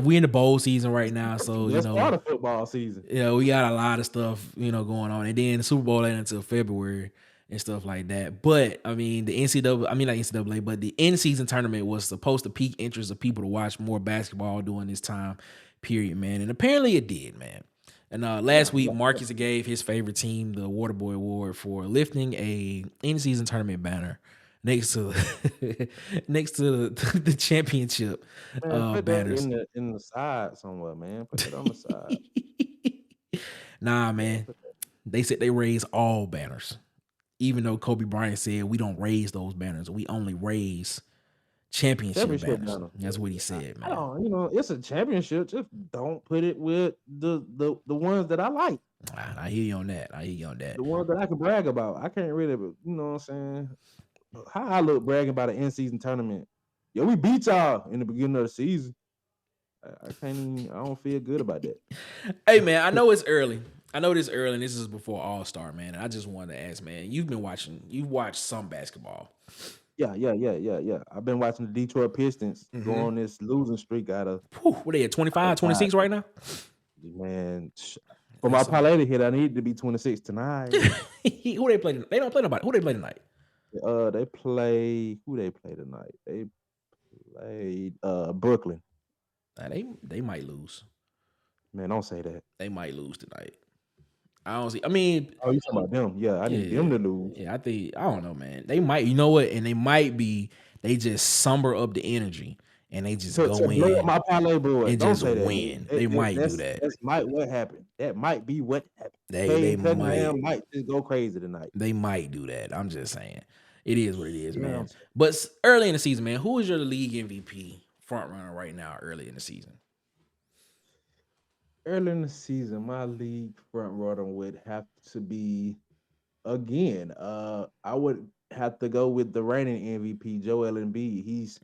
we in the bowl season right now, so That's part of football season. we got a lot of stuff going on, and then the Super Bowl ain't until February and stuff like that. But I mean, the NCAA, but the in-season tournament was supposed to pique interest of people to watch more basketball during this time period, man, and apparently it did, man. And last week, Marcus gave his favorite team the Waterboy Award for lifting a in-season tournament banner next to the championship Put banners. that in the side somewhere, man. Put it on the side. Nah, man. They said they raise all banners, even though Kobe Bryant said we don't raise those banners. We only raise championship banners. Banner. That's what he said, man. I don't, it's a championship. Just don't put it with the ones that I like. I hear you on that. The ones that I can brag about. I can't really, you know what I'm saying? How I look bragging about an in-season tournament. Yo, we beat y'all in the beginning of the season. I don't feel good about that. Hey, man, I know it's early. And this is before All-Star, man. And I just wanted to ask, man, you've watched some basketball. Yeah. I've been watching the Detroit Pistons go on this losing streak out of. What they at, 25, 26 right now? Man, for my parlay to hit, I need to be 26 tonight. Who they play? They don't play nobody. Who they play tonight? They play. Who they play tonight? They played Brooklyn. They might lose. Man, don't say that. They might lose tonight. I don't see. I mean, oh, you talking about them? Yeah, I need them to lose. Yeah, I don't know, man. They might. You know what? And they might be. They just somber up the energy and they just go in. Blow up my parlay board. And don't just say that. win. They might do that. That's what happened. That might be what happened. They might just go crazy tonight. They might do that. I'm just saying. It is what it is, man. But early in the season, man, who is your league MVP front runner right now? Early in the season. Early in the season, my league front runner would have to be again. I would have to go with the reigning MVP, Joel Embiid. He's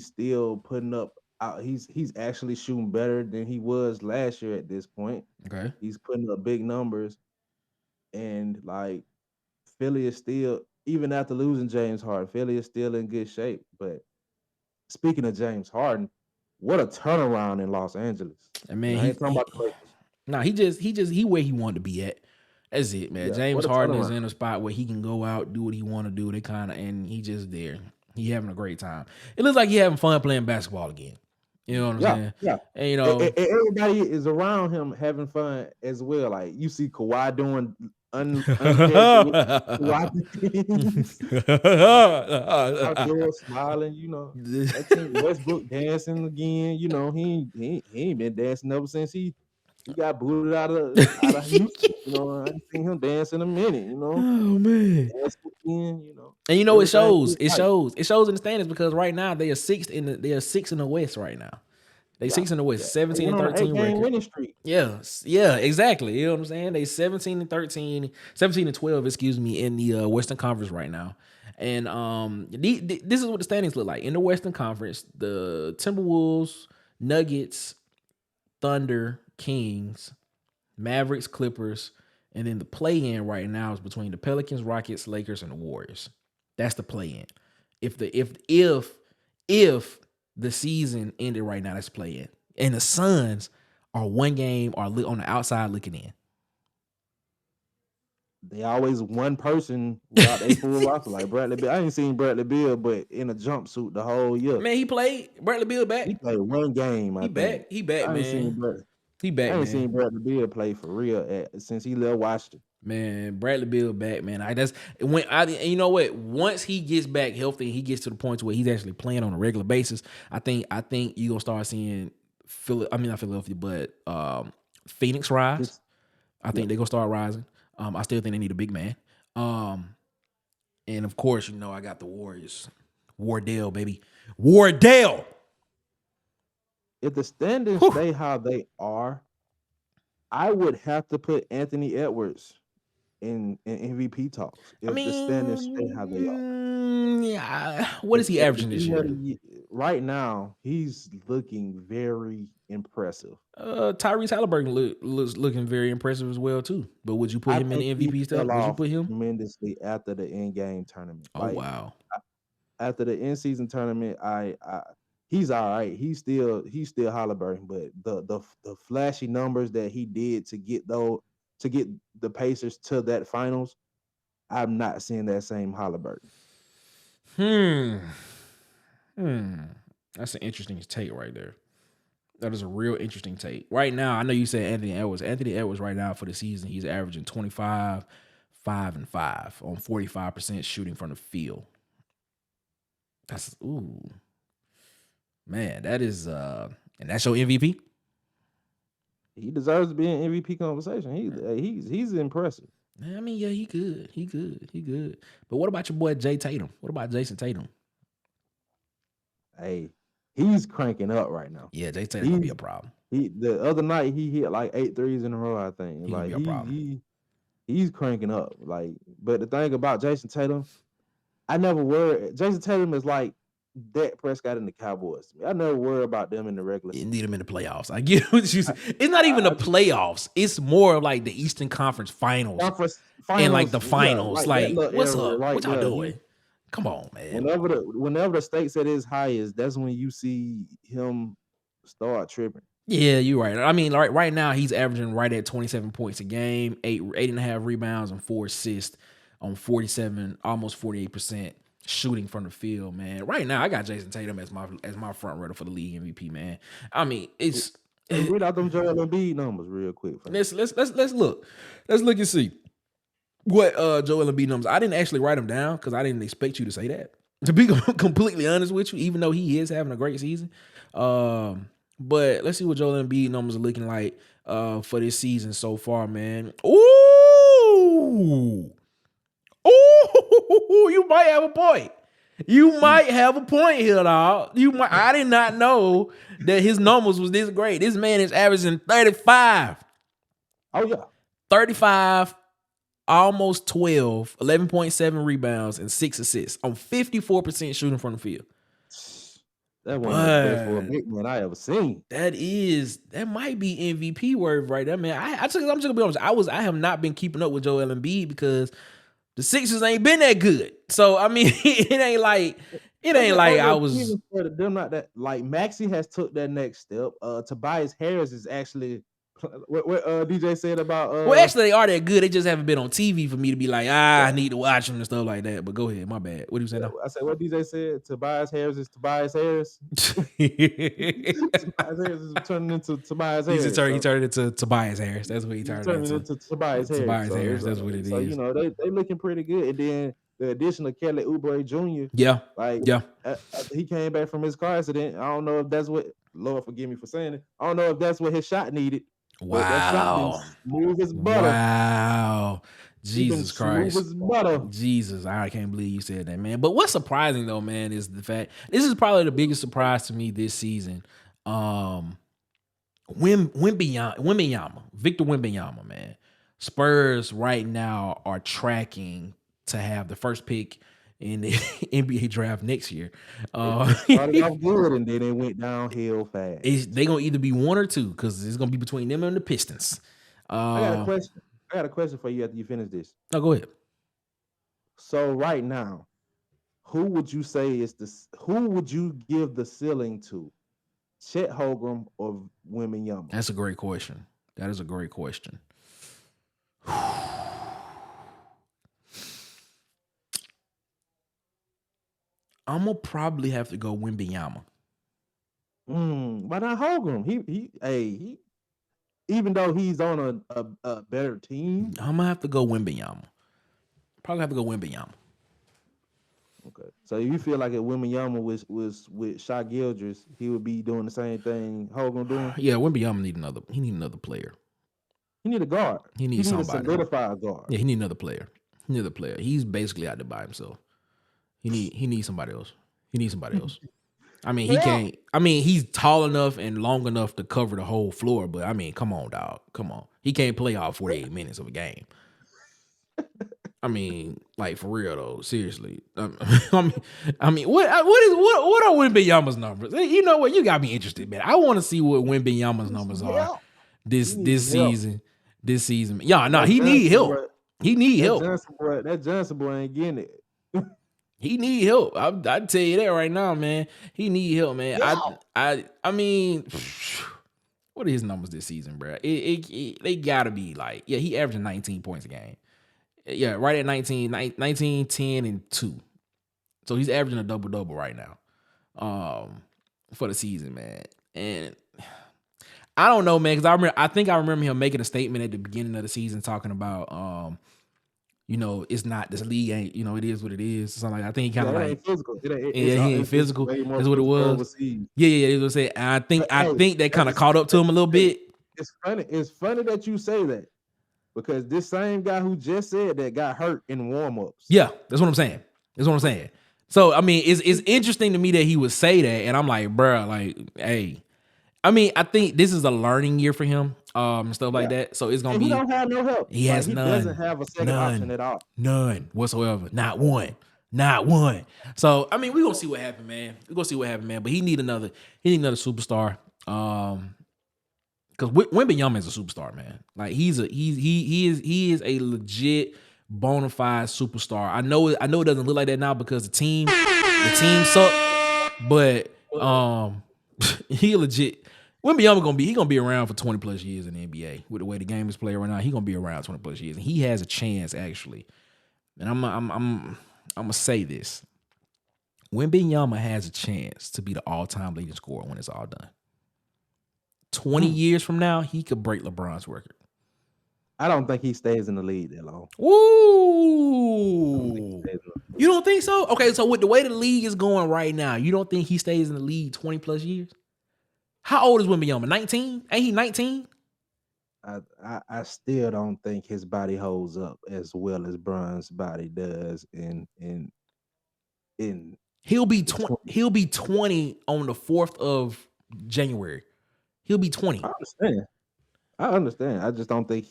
still putting up. He's actually shooting better than he was last year at this point. Okay, he's putting up big numbers, and like Philly is still, even after losing James Harden, Philly is still in good shape. But speaking of James Harden, what a turnaround in Los Angeles. I mean, I ain't talking about the Lakers. he where he wanted to be at. That's it, man. Yeah, James what a Harden is turnaround. in a spot where he can go out, do what he want to do. And he just there. He having a great time. It looks like he having fun playing basketball again. You know what I'm saying? Yeah. And, you And know, everybody is around him having fun as well. Like you see Kawhi doing Kawhi things, outdoors smiling. You know, that team Westbrook dancing again. You know, he ain't been dancing ever since he got booted out of Houston. You know, I ain't seen him dance in a minute. You know, oh man. dance again. You know, And you know it everything shows. is It right. shows. It shows in the standings because right now they are sixth in the West right now. They six in the West, 17 and 13 8-game record. winning streak. Yeah, exactly. You know what I'm saying? They 17 and 13, 17 and 12, excuse me, in the Western Conference right now. And this is what the standings look like. In the Western Conference, the Timberwolves, Nuggets, Thunder, Kings, Mavericks, Clippers, and then the play-in right now is between the Pelicans, Rockets, Lakers, and the Warriors. That's the play-in. If the season ended right now, that's play-in. And the Suns are one game or on the outside looking in. They always one person without a full roster like Bradley Beal. I ain't seen Bradley Beal, but in a jumpsuit the whole year. Man, he played. Bradley Beal back. He played one game. He back. He back, I ain't seen man. Bradley. He back, I ain't man. seen Bradley Beal play for real since he left Washington. Man, Bradley Beal back, man. And you know what? Once he gets back healthy and he gets to the point where he's actually playing on a regular basis, I think you're gonna start seeing not Philadelphia, but Phoenix rise. I think they're gonna start rising. I still think they need a big man. And of course, you know, I got the Warriors. Wardell, baby. Wardell. If the standings stay how they are, I would have to put Anthony Edwards in MVP talks. If the standings stay how they are. Yeah. What is he averaging this year? Right now, he's looking very impressive. Tyrese Halliburton looks looking very impressive as well too. But would you put him in the MVP stuff? Would you put him tremendously after the in-game tournament? Oh wow! After the in-season tournament, he's all right. He's still Halliburton, but the flashy numbers that he did to get the Pacers to that finals, I'm not seeing that same Halliburton. That's an interesting take right there. That is a real interesting take. Right now, I know you said Anthony Edwards. Anthony Edwards right now for the season, he's averaging 25, 5 and 5 on 45% shooting from the field. That's man, that is and that's your MVP? He deserves to be in MVP conversation. He's impressive. I mean, yeah, he good. But what about your boy Jay Tatum? What about Jason Tatum? Hey, he's cranking up right now. Yeah, Jay Tatum gonna be a problem. The other night he hit like 8 threes in a row, I think. He be a problem. He's cranking up. Like, but the thing about Jason Tatum, I never worry. Jason Tatum is like Dak Prescott and the Cowboys. I never worry about them in the regular season. You need them in the playoffs. I get what you say. It's not even the playoffs. It's more of like the Eastern Conference Finals. And like the finals. Yeah, like what's era, up? right, what y'all doing? Come on, man. Whenever the stakes at its highest, that's when you see him start tripping. Yeah, you're right. I mean, right now he's averaging right at 27 points a game, 8.5 rebounds and 4 assists on 47, almost 48% shooting from the field, man. Right now, I got Jason Tatum as my front runner for the league MVP, man. I mean, it's read out them Joel Embiid numbers real quick. Let's look and see what Joel Embiid numbers. I didn't actually write them down because I didn't expect you to say that. To be completely honest with you, even though he is having a great season, but let's see what Joel Embiid numbers are looking like for this season so far, man. Ooh, you might have a point. You might have a point here, dog. I did not know that his numbers was this great. This man is averaging 35. Oh, yeah. 35, almost 12, 11.7 rebounds, and 6 assists on 54% shooting from the field. That one best for a big man I ever seen. That might be MVP word right there, man. I'm just gonna be honest. I have not been keeping up with Joel Embiid because the Sixers ain't been that good. So I mean, it It ain't like I Or was. even for them not that like Maxi has took that next step. Tobias Harris is actually what DJ said about Well, actually, they are that good. They just haven't been on TV for me to be like, I need to watch them and stuff like that. But go ahead, my bad. What do you say now? I said what DJ said. Tobias Harris is Tobias Harris. Tobias Harris is turning into Tobias Harris. He turned into Tobias Harris. That's what he turned into. Tobias Harris. Tobias Harris. That's what it is. So you know they looking pretty good. And then the addition of Kelly Oubre Jr. Yeah, like he came back from his car accident. I don't know if that's what. Lord forgive me for saying it. I don't know if that's what his shot needed. Wow. That shot smooth as butter. Wow. Jesus Christ. Smooth as butter. Jesus, I can't believe you said that, man. But what's surprising though, man, is the fact this is probably the biggest surprise to me this season. Wembanyama, Victor Wembanyama, man. Spurs right now are tracking to have the first pick in the NBA draft next year. Started off good and then it went downhill fast. They gonna either be one or two because it's gonna be between them and the Pistons. I got a question for you after you finish this. No, go ahead. So right now, who would you give the ceiling to? Chet Holmgren or Wembanyama? That's a great question. That is a great question. I'm gonna probably have to go Wembanyama. Why not Holmgren? He even though he's on a better team, I'm gonna have to go Wembanyama. Probably have to go Wembanyama. Okay, so you feel like if Wembanyama was with Shai Gilgeous, he would be doing the same thing Holmgren doing? Yeah, Wembanyama need another player. He need a guard. He needs somebody. A solidified guard. Yeah, he need another player. He's basically out there by himself. He needs somebody else. I mean, he can't. I mean, he's tall enough and long enough to cover the whole floor, but I mean, come on, dog. Come on. He can't play all 48 minutes of a game. I mean, like for real though, seriously. I mean, what are Wembanyama's numbers? You know what? You got me interested, man. I want to see what Wembanyama's numbers are this season. This season, yeah, no, he need help. He need help. That Johnson boy ain't getting it. He need help. I tell you that right now, man. He need help, man. Yeah. I mean, what are his numbers this season, bro? They gotta be like, yeah, he averaging 19 points a game. Yeah, right at 19, 10, and 2. So he's averaging a double-double right now for the season, man. And I don't know, man, because I think I remember him making a statement at the beginning of the season talking about, you know, it's not, this league ain't, you know, it is what it is. Something like I think he kind of like, ain't physical. He ain't physical. That's what it was. Overseas. Yeah. That's what I'm saying. And I think that kind of caught up to him a little bit. It's funny that you say that. Because this same guy who just said that got hurt in warm-ups. Yeah, that's what I'm saying. So, I mean, it's interesting to me that he would say that. And I'm like, bro, like, hey. I mean, I think this is a learning year for him, and stuff like that. So it's going to be. He don't have no help. He has none. He doesn't have a second option at all. None whatsoever. Not one. So, I mean, we're going to see what happens, man. But he need another superstar. Because Wembanyama is a superstar, man. Like he is a legit bona fide superstar. I know it doesn't look like that now because the team suck, but he legit. Wembanyama gonna be around for 20 plus years in the NBA with the way the game is played right now. He gonna be around 20 plus years, and he has a chance actually. And I'm gonna say this: Wembanyama has a chance to be the all-time leading scorer when it's all done. 20 years from now, he could break LeBron's record. I don't think he stays in the league that long. Ooh. You don't think so? Okay, so with the way the league is going right now, you don't think he stays in the league 20 plus years? How old is Wembanyama? 19? Ain't he 19? I still don't think his body holds up as well as Bron's body does in He'll be 20 on the 4th of January. He'll be 20. I understand. I just don't think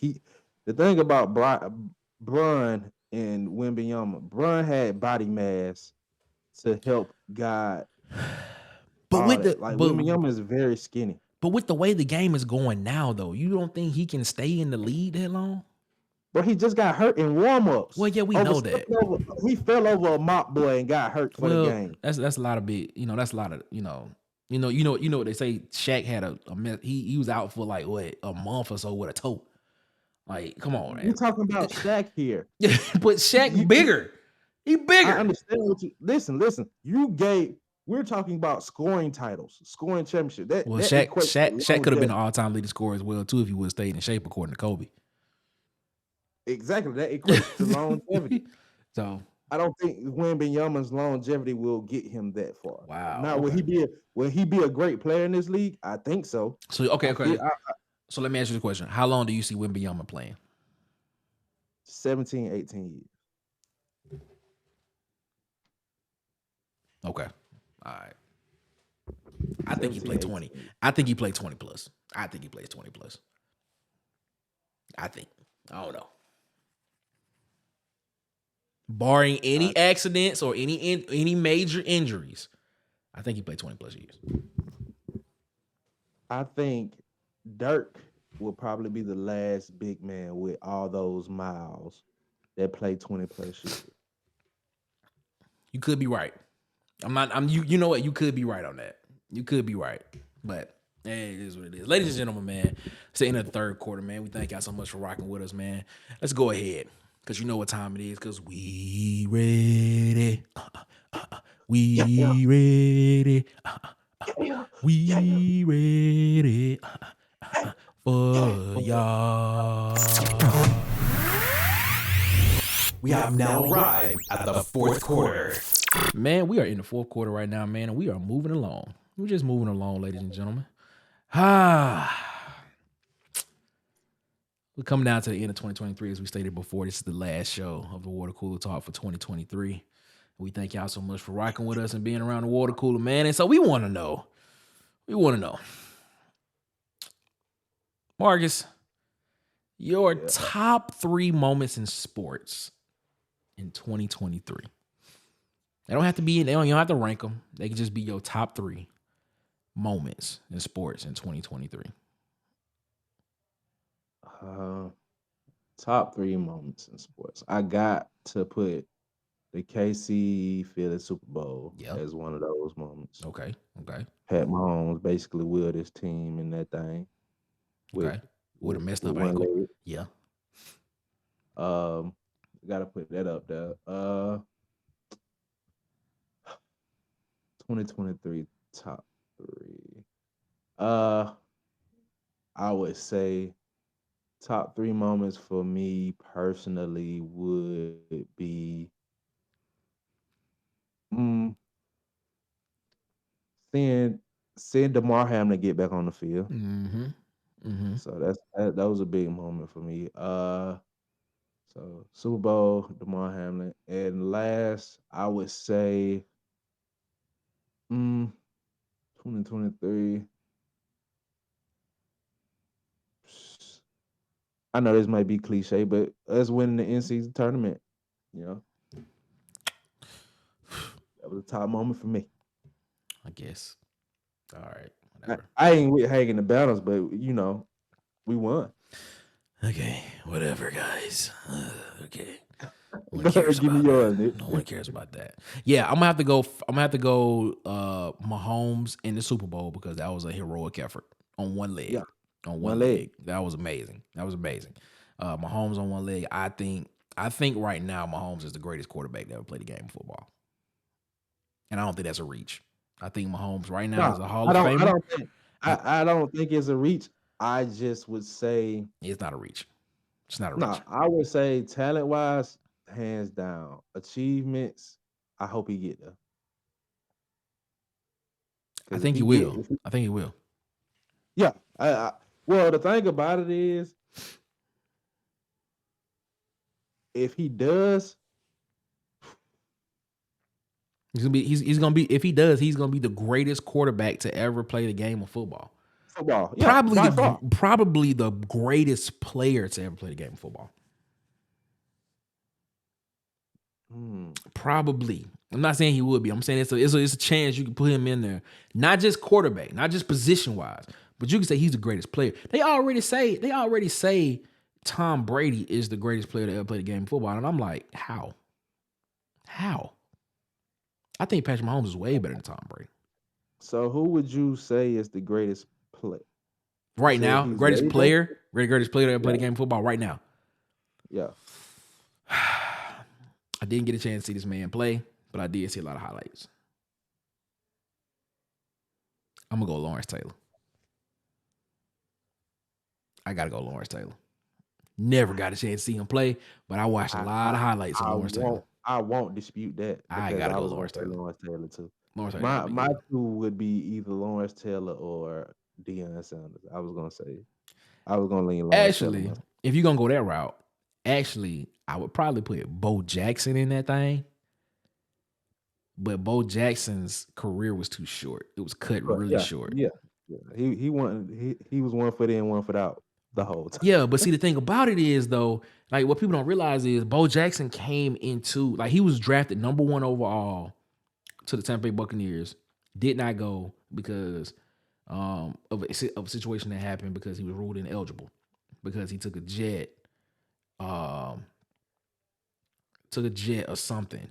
the thing about Bron and Wembanyama, Bron had body mass to help guide. But Wembanyama is very skinny. But with the way the game is going now, though, you don't think he can stay in the league that long? Bro, he just got hurt in warm-ups. Well, yeah, we know that. He fell over a mop boy and got hurt for the game. That's a lot of big, that's a lot of, you know what they say. Shaq had he was out for like a month or so with a toe. Like, come on, man. We're talking about Shaq here. But Shaq bigger. He bigger. I understand what you listen. We're talking about scoring titles, scoring championship. Shaq could have been the all-time leading scorer as well too if he would have stayed in shape, according to Kobe. Exactly, that equates to longevity. So I don't think Wembanyama's longevity will get him that far. Wow. Now, will he be a great player in this league? I think so. So okay. So let me ask you the question: how long do you see Wembanyama playing? 17, 18 years. Okay. All right. I think he played 20. I think he played 20 plus. I think he plays 20 plus. I don't know. Barring any accidents or any major injuries, I think he played 20 plus years. I think Dirk will probably be the last big man with all those miles that play 20 plus years. You could be right. You know what? You could be right on that. You could be right. But hey, it is what it is. Ladies and gentlemen, man, it's the end of the third quarter, man. We thank y'all so much for rocking with us, man. Let's go ahead. Because you know what time it is. Because we ready. We ready. We ready for y'all. We have now arrived at the fourth quarter. Man, we are in the fourth quarter right now, man, and we are moving along. We're just moving along, ladies and gentlemen. We're coming down to the end of 2023, as we stated before. This is the last show of the Water Cooler Talk for 2023. We thank y'all so much for rocking with us and being around the water cooler, man. And so we want to know. Marcus, your top 3 moments in sports in 2023. They don't have to be, you don't have to rank them. They can just be your top 3 moments in sports in 2023. Top 3 moments in sports. I got to put the KC Philly Super Bowl as one of those moments. Okay. Pat Mahomes basically willed his team in that thing. With a messed up ankle. Leg. Yeah. Gotta put that up there. 2023 top 3. I would say top 3 moments for me personally would be seeing DeMar Hamlin get back on the field. So that was a big moment for me. So Super Bowl, DeMar Hamlin, and last I would say 2023. I know this might be cliche, but us winning the in-season tournament, that was a top moment for me. I guess. All right. Whatever. I ain't with hanging the banners, but we won. Okay, whatever, guys. Okay. Give me yours, Nick. No one cares about that. Yeah, I'm gonna have to go. Mahomes in the Super Bowl because that was a heroic effort on one leg. Yeah. On one leg. That was amazing. Mahomes on one leg. I think right now Mahomes is the greatest quarterback that ever played the game of football. And I don't think that's a reach. I think Mahomes right now is a Hall of Famer. I don't think it's a reach. I just would say it's not a reach. It's not a reach. No, I would say talent-wise, hands down. Achievements, I hope he get there. I think he will. Yeah. Well, the thing about it is, if he does, he's gonna be the greatest quarterback to ever play the game of football. Yeah, probably the greatest player to ever play the game of football. Probably. I'm not saying he would be. I'm saying it's a chance you can put him in there. Not just quarterback, not just position wise, but you can say he's the greatest player. They already say Tom Brady is the greatest player to ever play the game of football. And I'm like, how? How? I think Patrick Mahomes is way better than Tom Brady. So who would you say is the greatest player? Right now, greatest player to ever play the Yeah. game of football right now. Yeah. I didn't get a chance to see this man play, but I did see a lot of highlights. I'm going to go Lawrence Taylor. I got to go Lawrence Taylor. Never got a chance to see him play, but I watched a lot of highlights of Lawrence Taylor. I won't dispute that. I because gotta go was Lawrence gonna say Taylor. Lawrence Taylor too. Lawrence Taylor gotta be My good. two would be either Lawrence Taylor or Deion Sanders. I was gonna lean Lawrence Actually, Taylor. if you're going to go that route, I would probably put Bo Jackson in that thing. But Bo Jackson's career was too short. It was cut really short. Yeah. He was 1 foot in, 1 foot out the whole time. Yeah, but see, the thing about it is, though, like what people don't realize is Bo Jackson came into, like he was drafted number 1 overall to the Tampa Bay Buccaneers. Did not go because of a situation that happened because he was ruled ineligible because he took a jet or something,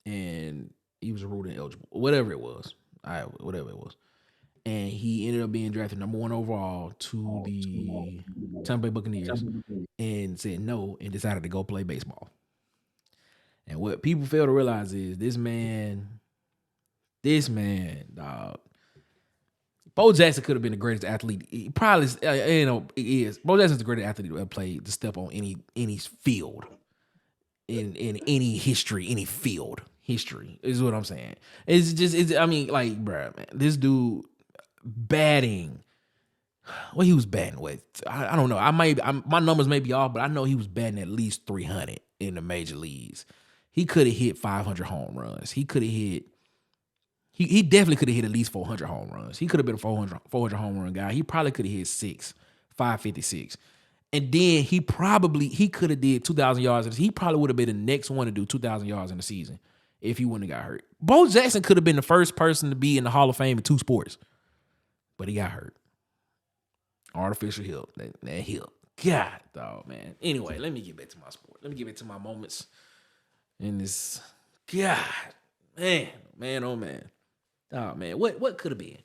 and he was ruled ineligible, whatever it was. And he ended up being drafted number 1 overall to the Tampa Bay Buccaneers and said no and decided to go play baseball. And what people fail to realize is this man, dog. Bo Jackson could have been the greatest athlete. He probably, he is. Bo Jackson's the greatest athlete to ever play to step on any field in any history, any field history is what I'm saying. Bruh, man, this dude batting. What he was batting with, I don't know. My numbers may be off, but I know he was batting at least 300 in the major leagues. He could have hit 500 home runs. He could have hit. He definitely could have hit at least 400 home runs. He could have been a 400 home run guy. He probably could have hit 556. And then he could have did 2,000 yards. He probably would have been the next one to do 2,000 yards in the season if he wouldn't have got hurt. Bo Jackson could have been the first person to be in the Hall of Fame in 2 sports, but he got hurt. Artificial hip. That hip. God, dog, man. Anyway, let me get back to my sport. Let me get back to my moments in this. God, man, oh man. Oh man, what could have been?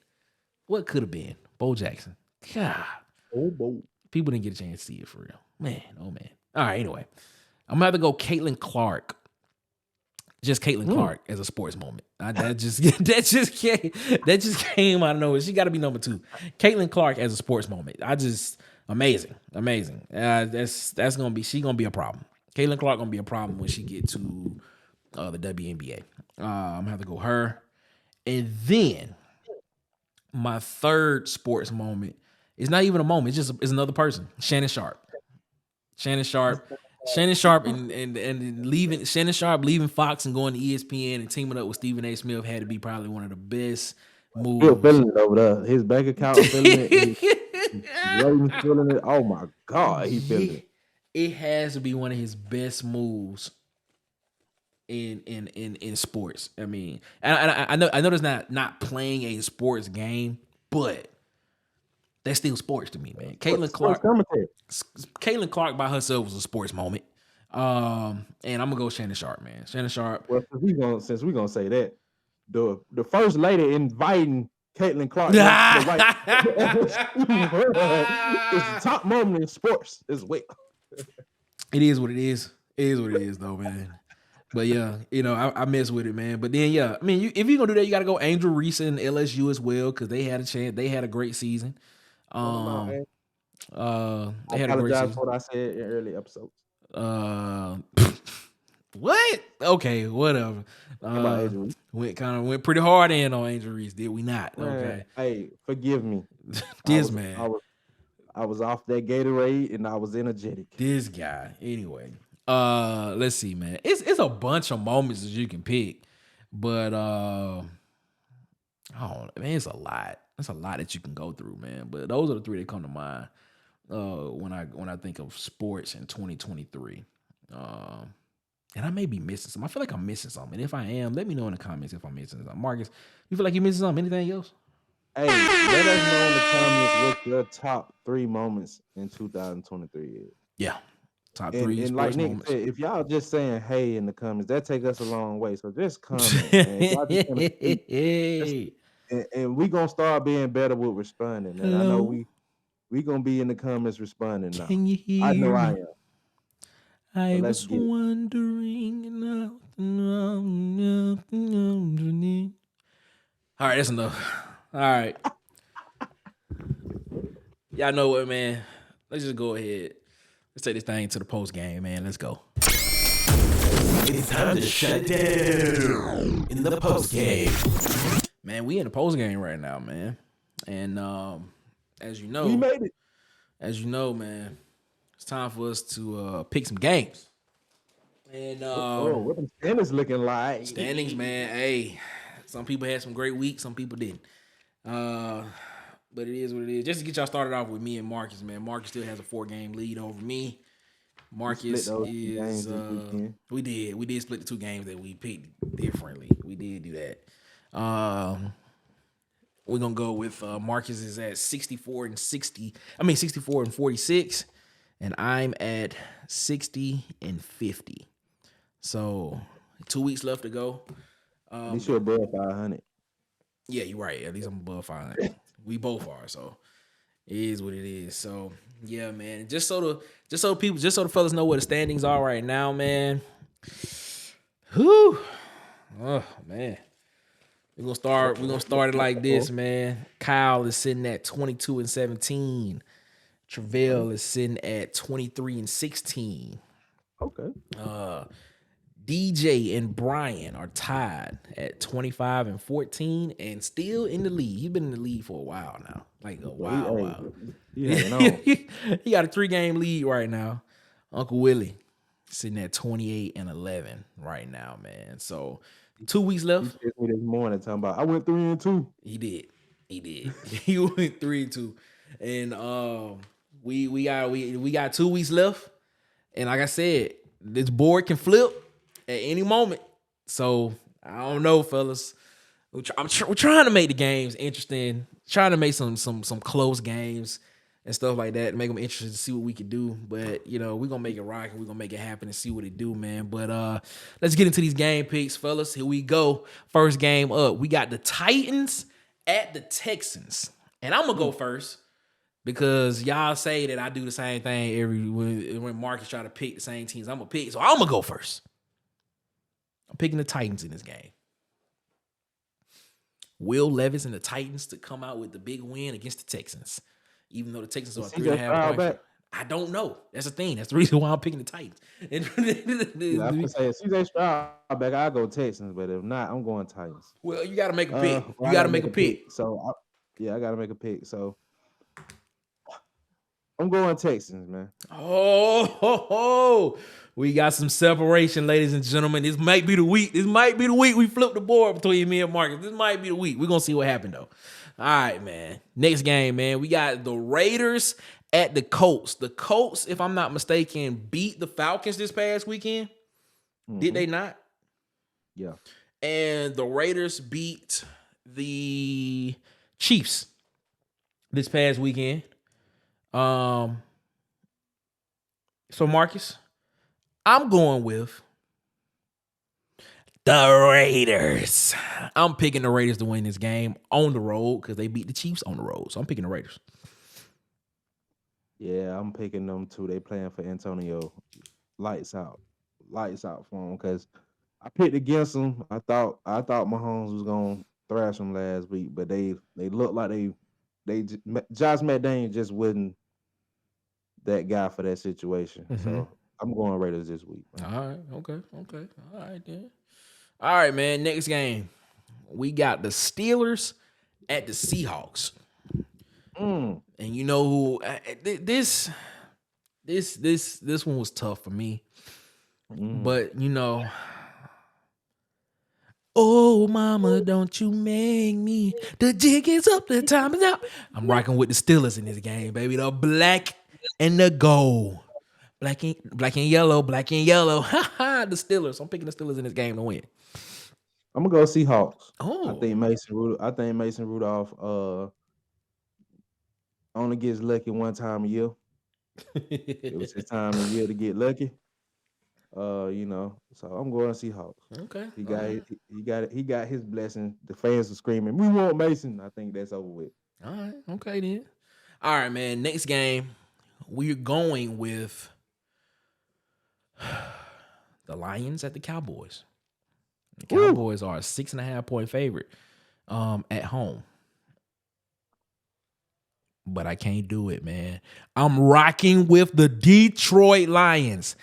What could have been? Bo Jackson. God. Oh, Bo. People didn't get a chance to see it for real. Man, oh man. All right, anyway. I'm gonna have to go Caitlin Clark. Just Caitlin Clark as a sports moment. That just came out of nowhere. She got to be number 2. Caitlin Clark as a sports moment. Amazing. That's gonna be. She gonna be a problem. Caitlin Clark gonna be a problem when she get to the WNBA. I'm gonna have to go her, and then my third sports moment is not even a moment. It's another person. Shannon Sharp. Shannon Sharp and leaving Shannon Sharp leaving Fox and going to ESPN and teaming up with Stephen A. Smith had to be probably one of the best moves. Still feeling it over there. His bank account feeling it. His feeling it. Oh my God, he feeling it. It has to be one of his best moves in sports. I mean, I know there's not playing a sports game, but that's still sports to me, man. Caitlin Clark by herself was a sports moment. And I'm gonna go Shannon Sharp, man. Shannon Sharp. Well, since we're gonna say that, the first lady inviting Caitlin Clark is the top moment in sports as well. It is what it is. It is what it is, though, man. But yeah, I mess with it, man. But then, yeah, I mean, if you're gonna do that, you got to go Angel Reese and LSU as well because they had a chance. They had a great season. They had a great season. For what I said in early episodes. What? Okay, whatever. Went pretty hard in on Angel Reese, did we not? Man, okay. Hey, forgive me. Man. I was off that Gatorade and I was energetic. This guy. Anyway. Let's see, man. It's a bunch of moments that you can pick, but oh man, it's a lot. It's a lot that you can go through, man. But those are the 3 that come to mind when I think of sports in 2023. And I may be missing some. I feel like I'm missing something. And if I am, let me know in the comments if I'm missing something. Marcus, you feel like you're missing something? Anything else? Hey, let us know in the comments what your top 3 moments in 2023 is. Yeah. Top And 3 and like sports Nick moments. said, if y'all just saying hey in the comments, that take us a long way. So just comment, man. If y'all just want to speak, just and we gonna start being better with responding. And I know Hello, we gonna be in the comments responding now. can you I know hear I me? am. So I let's was get it. wondering. All right, that's enough. All right, y'all know what, man. Let's just go ahead. Let's take this thing to the post game, man. Let's go. It's time to shut it down in the post game. Man, we in the post game right now, man. And as you We know, made it. man, it's time for us to pick some games. And Oh, what the standings looking like? standings, man. Hey, some people had some great weeks, some people didn't. But it is what it is. Just to get y'all started off with me and Marcus, man. Marcus still has a 4-game lead over me. Marcus split those two is games this weekend. we did split the 2 games that we picked differently. We did do that. We're gonna go with Marcus is at 64 and 46, and I'm at 60 and 50. So 2 weeks left to go. At least you're above 500. Yeah, you're right. At least I'm above 500. We both are, so it is what it is. So yeah, man. Just so the fellas know what the standings are right now, man. Whew. Oh man. We're gonna start it like this, man. Kyle is sitting at 22 and 17. Travell is sitting at 23 and 16. Okay. DJ and Brian are tied at 25 and 14 and still in the lead. He's been in the lead for a while now. Like a while. Yeah, no. He got a 3-game lead right now. Uncle Willie sitting at 28 and 11 right now, man. So 2 weeks left. He texted me this morning talking about I went 3-2. He did. He went 3-2. And we got 2 weeks left. And like I said, this board can flip at any moment. So I don't know, fellas. We're trying to make the games interesting, trying to make some close games and stuff like that, make them interesting to see what we can do. But we're gonna make it rock and we're gonna make it happen and see what it do, man. But let's get into these game picks, fellas. Here we go. First game up, we got the Titans at the Texans, and I'm gonna go first because y'all say that I do the same thing when Marcus try to pick the same teams. I'm gonna pick, so I'm gonna go first. I'm picking the Titans in this game. Will Levis and the Titans to come out with the big win against the Texans, even though the Texans are 3.5 points. I don't know. That's the thing. That's the reason why I'm picking the Titans. I can say if CJ Stroud back, I'll go Texans, but if not, I'm going Titans. Well, you got to make a pick. You got to make a pick. So I got to make a pick. So I'm going Texans, man. Oh, we got some separation, ladies and gentlemen. This might be the week. We flip the board between me and Marcus. This might be the week. We're going to see what happened, though. All right, man. Next game, man. We got the Raiders at the Colts. The Colts, if I'm not mistaken, beat the Falcons this past weekend. Mm-hmm. Did they not? Yeah. And the Raiders beat the Chiefs this past weekend. So Marcus, I'm going with the Raiders. I'm picking the Raiders to win this game on the road because they beat the Chiefs on the road. So I'm picking the Raiders. Yeah, I'm picking them too. They playing for Antonio. Lights out for him because I picked against them. I thought Mahomes was gonna thrash them last week, but they look like Josh McDaniels just wasn't that guy for that situation. Mm-hmm. So I'm going Raiders this week. Man. All right. Okay. All right, then. All right, man. Next game. We got the Steelers at the Seahawks. And you know who this one was tough for me. But oh mama, don't you make me. The jig is up, the time is up. I'm rocking with the Steelers in this game, baby. The black and the gold. Black and yellow. The Steelers. I'm picking the Steelers in this game to win. I'm gonna go Seahawks. Oh, I think Mason Rudolph only gets lucky one time a year. It was his time of year to get lucky. So I'm going Seahawks. Okay. He All got right. he got his blessing. The fans are screaming, "We want Mason." I think that's over with. All right. Okay then. All right, man. Next game, we're going with the Lions at the Cowboys. The Cowboys are a 6.5-point favorite at home. But I can't do it, man. I'm rocking with the Detroit Lions.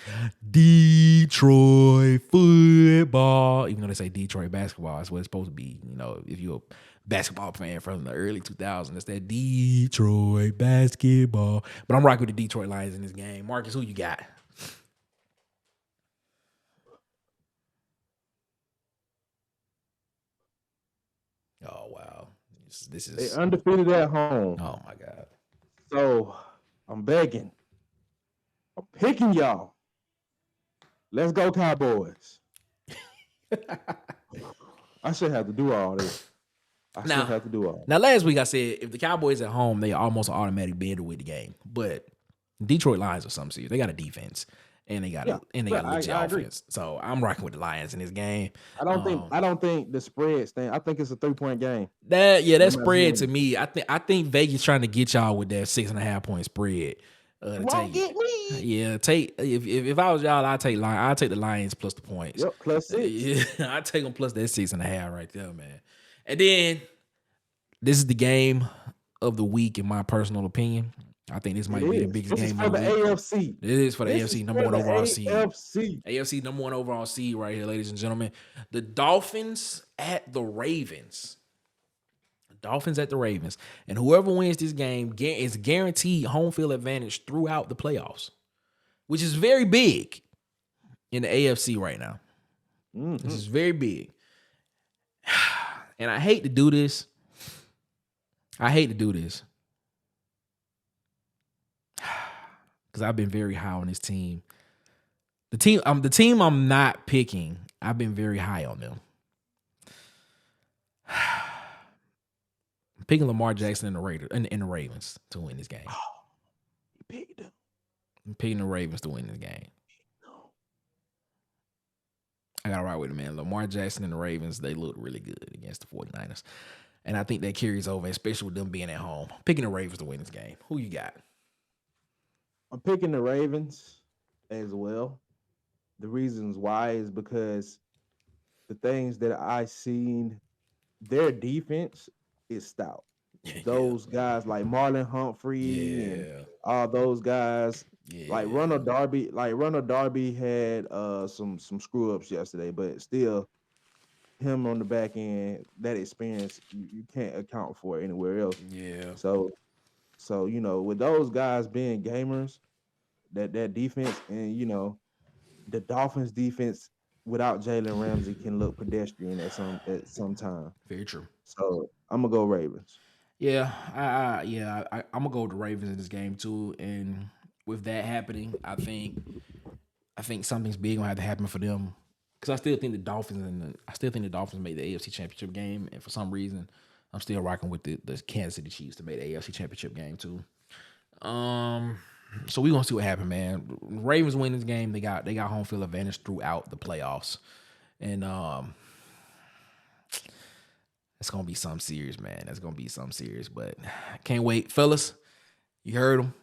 Detroit football. Even though they say Detroit basketball, that's what it's supposed to be. You know, if you're a basketball fan from the early 2000s, it's that Detroit basketball. But I'm rocking with the Detroit Lions in this game. Marcus, who you got? Oh, wow. This They is, undefeated at home. oh, my God. So I'm begging. I'm picking y'all. Let's go, Cowboys. I should have to do all this. I should have to do all. Now, last week I said if the Cowboys at home, they almost automatic bid to win the game. But Detroit Lions are something serious. They got a defense and they got a legit offense. So I'm rocking with the Lions in this game. I don't think the spread thing. I think it's a 3-point game. That spread to me. I think Vegas trying to get y'all with that 6.5-point spread. Won't get me. Yeah, if I was y'all, I'd take the Lions plus the points. Yep, plus 6. Yeah, I'd take them plus that 6.5 right there, man. And then this is the game of the week, in my personal opinion. I think this might be the biggest game of the week. AFC. It is for the AFC number one overall seed. AFC. AFC number one overall seed right here, ladies and gentlemen. The Dolphins at the Ravens. Dolphins at the Ravens. And whoever wins this game is guaranteed home field advantage throughout the playoffs, which is very big in the AFC right now. Mm-hmm. This is very big. And I hate to do this. Because I've been very high on this team. The team I'm not picking, I've been very high on them. I'm picking Lamar Jackson and the Ravens to win this game. You picked them. I'm picking the Ravens to win this game. I got to ride with it, man. Lamar Jackson and the Ravens, they look really good against the 49ers. And I think that carries over, especially with them being at home. Picking the Ravens to win this game. Who you got? I'm picking the Ravens as well. The reasons why is because the things that I seen, their defense is stout. Those guys like Marlon Humphrey and all those guys. Like Ronald Darby had some screw ups yesterday, but still, him on the back end, that experience you can't account for anywhere else. Yeah. So with those guys being gamers, that defense and the Dolphins defense without Jalen Ramsey can look pedestrian at some time. Very true. So I'm gonna go Ravens. Yeah, I'm gonna go with the Ravens in this game too. And with that happening, I think something's big gonna have to happen for them. Because I still think the Dolphins made the AFC Championship game, and for some reason, I'm still rocking with the Kansas City Chiefs to make the AFC Championship game too. So we're gonna see what happens, man. Ravens win this game. They got home field advantage throughout the playoffs, and it's gonna be something serious, man. That's gonna be something serious. But can't wait, fellas. You heard them.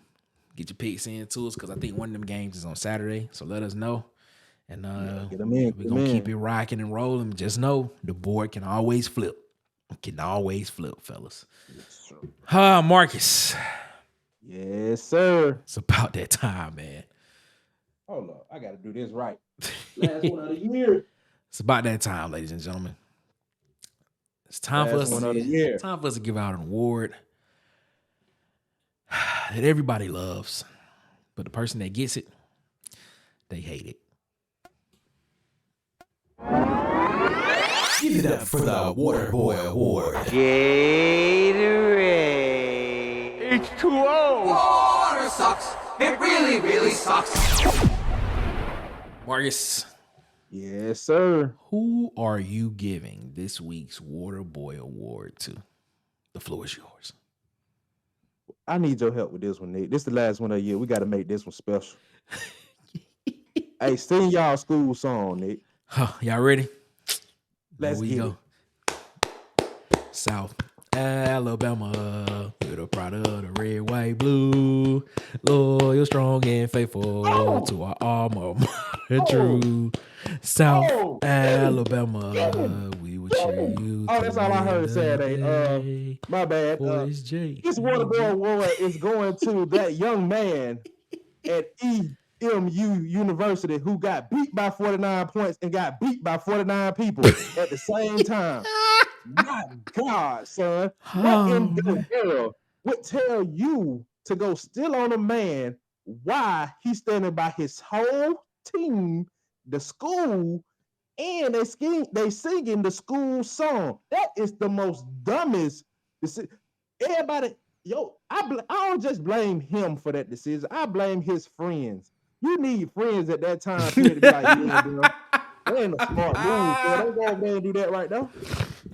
Get your picks in to us because I think one of them games is on Saturday. So let us know. And get them in. We're going to keep it rocking and rolling. Just know the board can always flip. It can always flip, fellas. Marcus. Yes, sir. It's about that time, man. Hold up. I got to do this right. Last one of the year. It's about that time, ladies and gentlemen. It's time for us to give out an award that everybody loves. But the person that gets it, they hate it. Give it up for the Water Boy Award. Gatorade. H2O. Water sucks. It really, really sucks. Marcus. Yes, sir. Who are you giving this week's Water Boy Award to? The floor is yours. I need your help with this one, Nick. This is the last one of the year. We got to make this one special. Hey, sing y'all school song, Nick. Y'all ready? Let's Here we get go. South Alabama, we're the product of the red, white, blue. Loyal, strong, and faithful to our alma mater. True. South Alabama, we will cheer you. Oh, that's all I heard Saturday. My bad. Boys J. This Waterboy Award is going to that young man at EMU University who got beat by 49 points and got beat by 49 people at the same time. My God, son. What in the world would tell you to go steal on a man why he's standing by his whole team, the school, and they singing the school song? That is the most dumbest. Everybody, I don't just blame him for that decision. I blame his friends. You need friends at that time period to be like, yeah, bro, that ain't a smart move. Bro. Don't go over there and do that right now.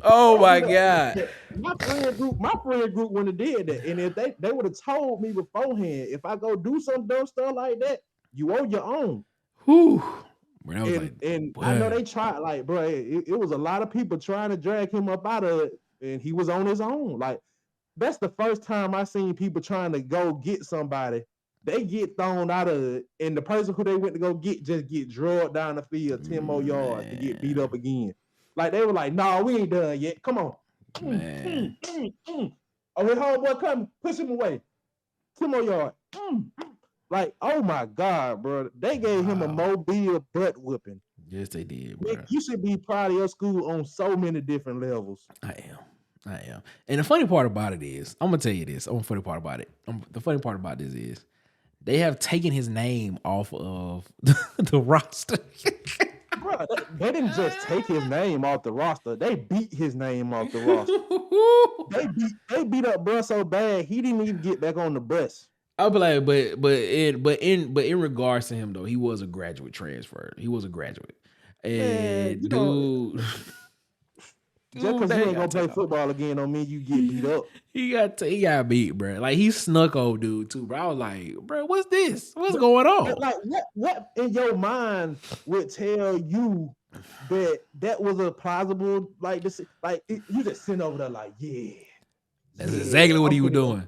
Oh my God. My friend group wouldn't have did that. And if they would have told me beforehand, if I go do some dumb stuff like that, you own your own. Whew. And I know they tried, like, bro, it was a lot of people trying to drag him up out of it, and he was on his own. Like, that's the first time I seen people trying to go get somebody. They get thrown out of it, and the person who they went to go get just get drugged down the field 10 more yards to get beat up again. Like, they were like, "No, we ain't done yet. Come on." Man. Oh, his homeboy coming. Push him away. 10 more yards. Like, oh my God, bro. They gave him a Mobile butt whipping. Yes, they did, bro. Nick, you should be proud of your school on so many different levels. I am. And the funny part about it is, I'm gonna tell you this. The funny part about this is, they have taken his name off of the roster. Bro, they didn't just take his name off the roster. They beat his name off the roster. they beat up bro so bad he didn't even get back on the bus. I'll be like, but in regards to him though, he was a graduate transfer. He was a graduate, and dude. Just because you ain't gonna play football again don't mean you get beat up. He got beat, bro. Like, he snuck old dude too, bro. I was like, bro, what's this? What's going on? Like, what in your mind would tell you that was a plausible, like, this? Like, you just sitting over there like, yeah. That's exactly what he was doing.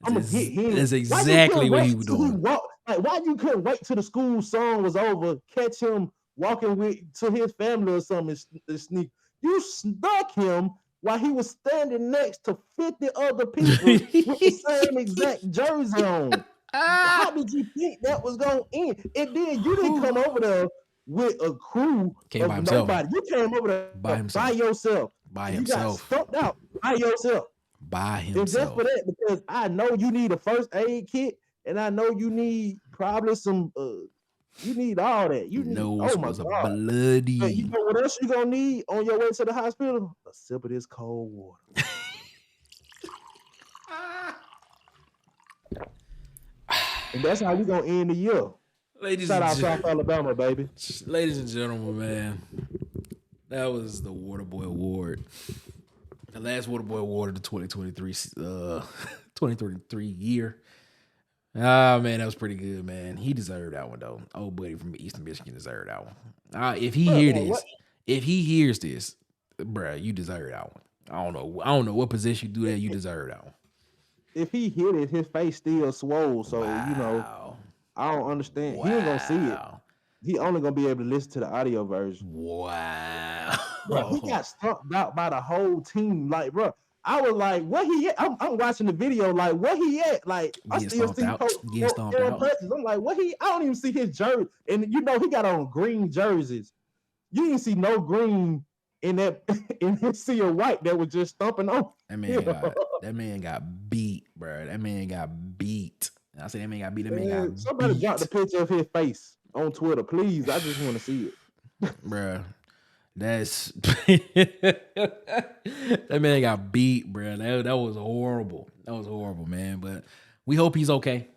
I'm gonna get him. That's exactly what he was doing. Like, why you couldn't wait till the school song was over, catch him walking to his family or something, and sneak. You snuck him while he was standing next to 50 other people with the same exact jersey on. How did you think that was going to end? And then you didn't come over there with a crew of nobody. You came over there by yourself. You got stumped out by yourself. By himself. And just for that, because I know you need a first aid kit, and I know you need probably some... you need all that. You need, nose was bloody. Hey, you know what else you gonna need on your way to the hospital? A sip of this cold water. And that's how we gonna end the year. Shout out South Alabama, baby. Ladies and gentlemen, man, that was the Waterboy Award. The last Waterboy Award of the 2023 year. Ah, man, that was pretty good, man. He deserved that one, though. Old buddy from Eastern Michigan deserved that one. If he hears this, bruh, you deserve that one. I don't know what position you do that. You deserve that one. If he hit it, his face still swole. So you know, I don't understand. He ain't gonna see it. He only gonna be able to listen to the audio version. Wow. Bro, he got stumped out by the whole team. Like, bro, I was like, what he at? I'm watching the video, like, what he at? Like, I still see punches. I'm like, what he? I don't even see his jersey. And you know, he got on green jerseys. You didn't see no green in that in his sea of white that was just thumping on. That man got beat, bro. That man got beat. I said that man got beat. That man got beat. Somebody drop the picture of his face on Twitter, please. I just want to see it. Bro. That's that man got beat, bro. That was horrible. That was horrible, man. But we hope he's okay.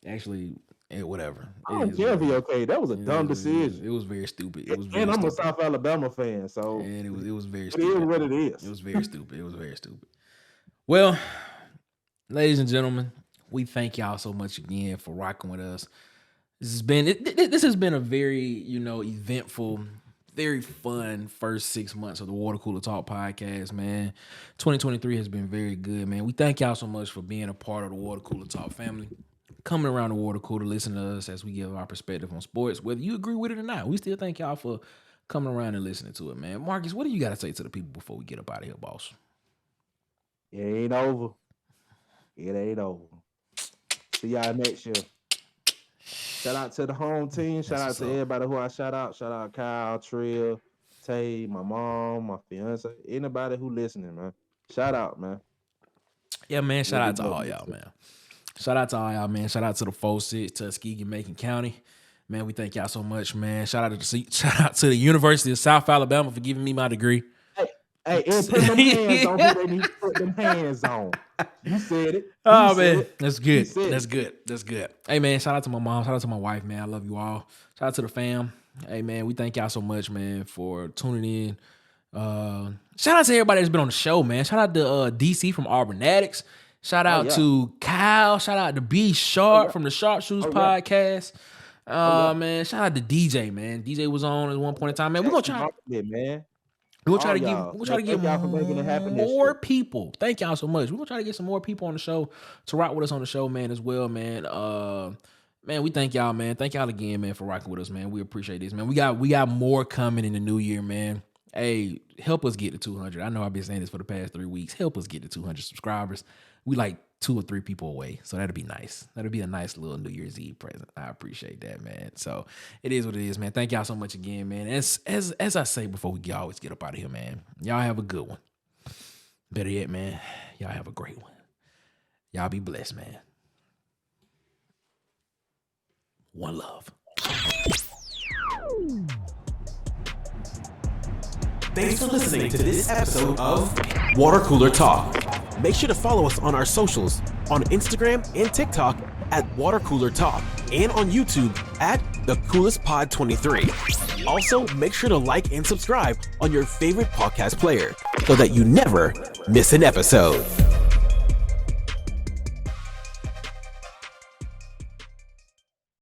Actually, whatever. I don't care if he's okay. That was a dumb decision. It was very stupid. And I'm a South Alabama fan, so and it was very stupid. It is what it is. It was very stupid. It was very stupid. Well, ladies and gentlemen, we thank y'all so much again for rocking with us. This has been a very, eventful, very fun first 6 months of the Water Cooler Talk podcast, man. 2023 has been very good, man. We thank y'all so much for being a part of the Water Cooler Talk family. Coming around the water cooler, listening to us as we give our perspective on sports, whether you agree with it or not. We still thank y'all for coming around and listening to it, man. Marcus, what do you got to say to the people before we get up out of here, boss? It ain't over. It ain't over. See y'all next year. Shout out to the home team. Shout out to everybody who I shout out. Shout out Kyle, Trill, Tay, my mom, my fiance, anybody who listening, man. Shout out, man. Yeah, man. Shout out to all y'all, man. Shout out to all y'all, man. Shout out to the 4-6, Tuskegee, Macon County. Man, we thank y'all so much, man. Shout out to the University of South Alabama for giving me my degree. Hey, and put them hands on who they need to put them hands on. You said it. Oh, man. That's good. That's good. That's good. Hey, man, shout out to my mom. Shout out to my wife, man. I love you all. Shout out to the fam. Hey, man, we thank y'all so much, man, for tuning in. Shout out to everybody that's been on the show, man. Shout out to DC from Auburn Addicts. Shout out to Kyle. Shout out to B Sharp from the Sharpshooters podcast. Man, shout out to DJ, man. DJ was on at one point in time, man. We're gonna try. We'll try to get more people. Thank y'all so much. We're gonna try to get some more people on the show to rock with us on the show, man, as well, man. Man, we thank y'all, man. Thank y'all again, man, for rocking with us, man. We appreciate this, man. We got more coming in the new year, man. Hey, help us get to 200. I know I've been saying this for the past 3 weeks. Help us get to 200 subscribers. We like 2 or 3 people away, so that'd be nice. That'd be a nice little New Year's Eve present. I appreciate that, man. So it is what it is, man. Thank y'all so much again, man. As I say before we always get up out of here, man. Y'all have a good one. Better yet, man, y'all have a great one. Y'all be blessed, man. One love. Thanks for listening to this episode of Water Cooler Talk. Make sure to follow us on our socials on Instagram and TikTok at Water Cooler Talk and on YouTube at The Coolest Pod 23. Also, make sure to like and subscribe on your favorite podcast player so that you never miss an episode.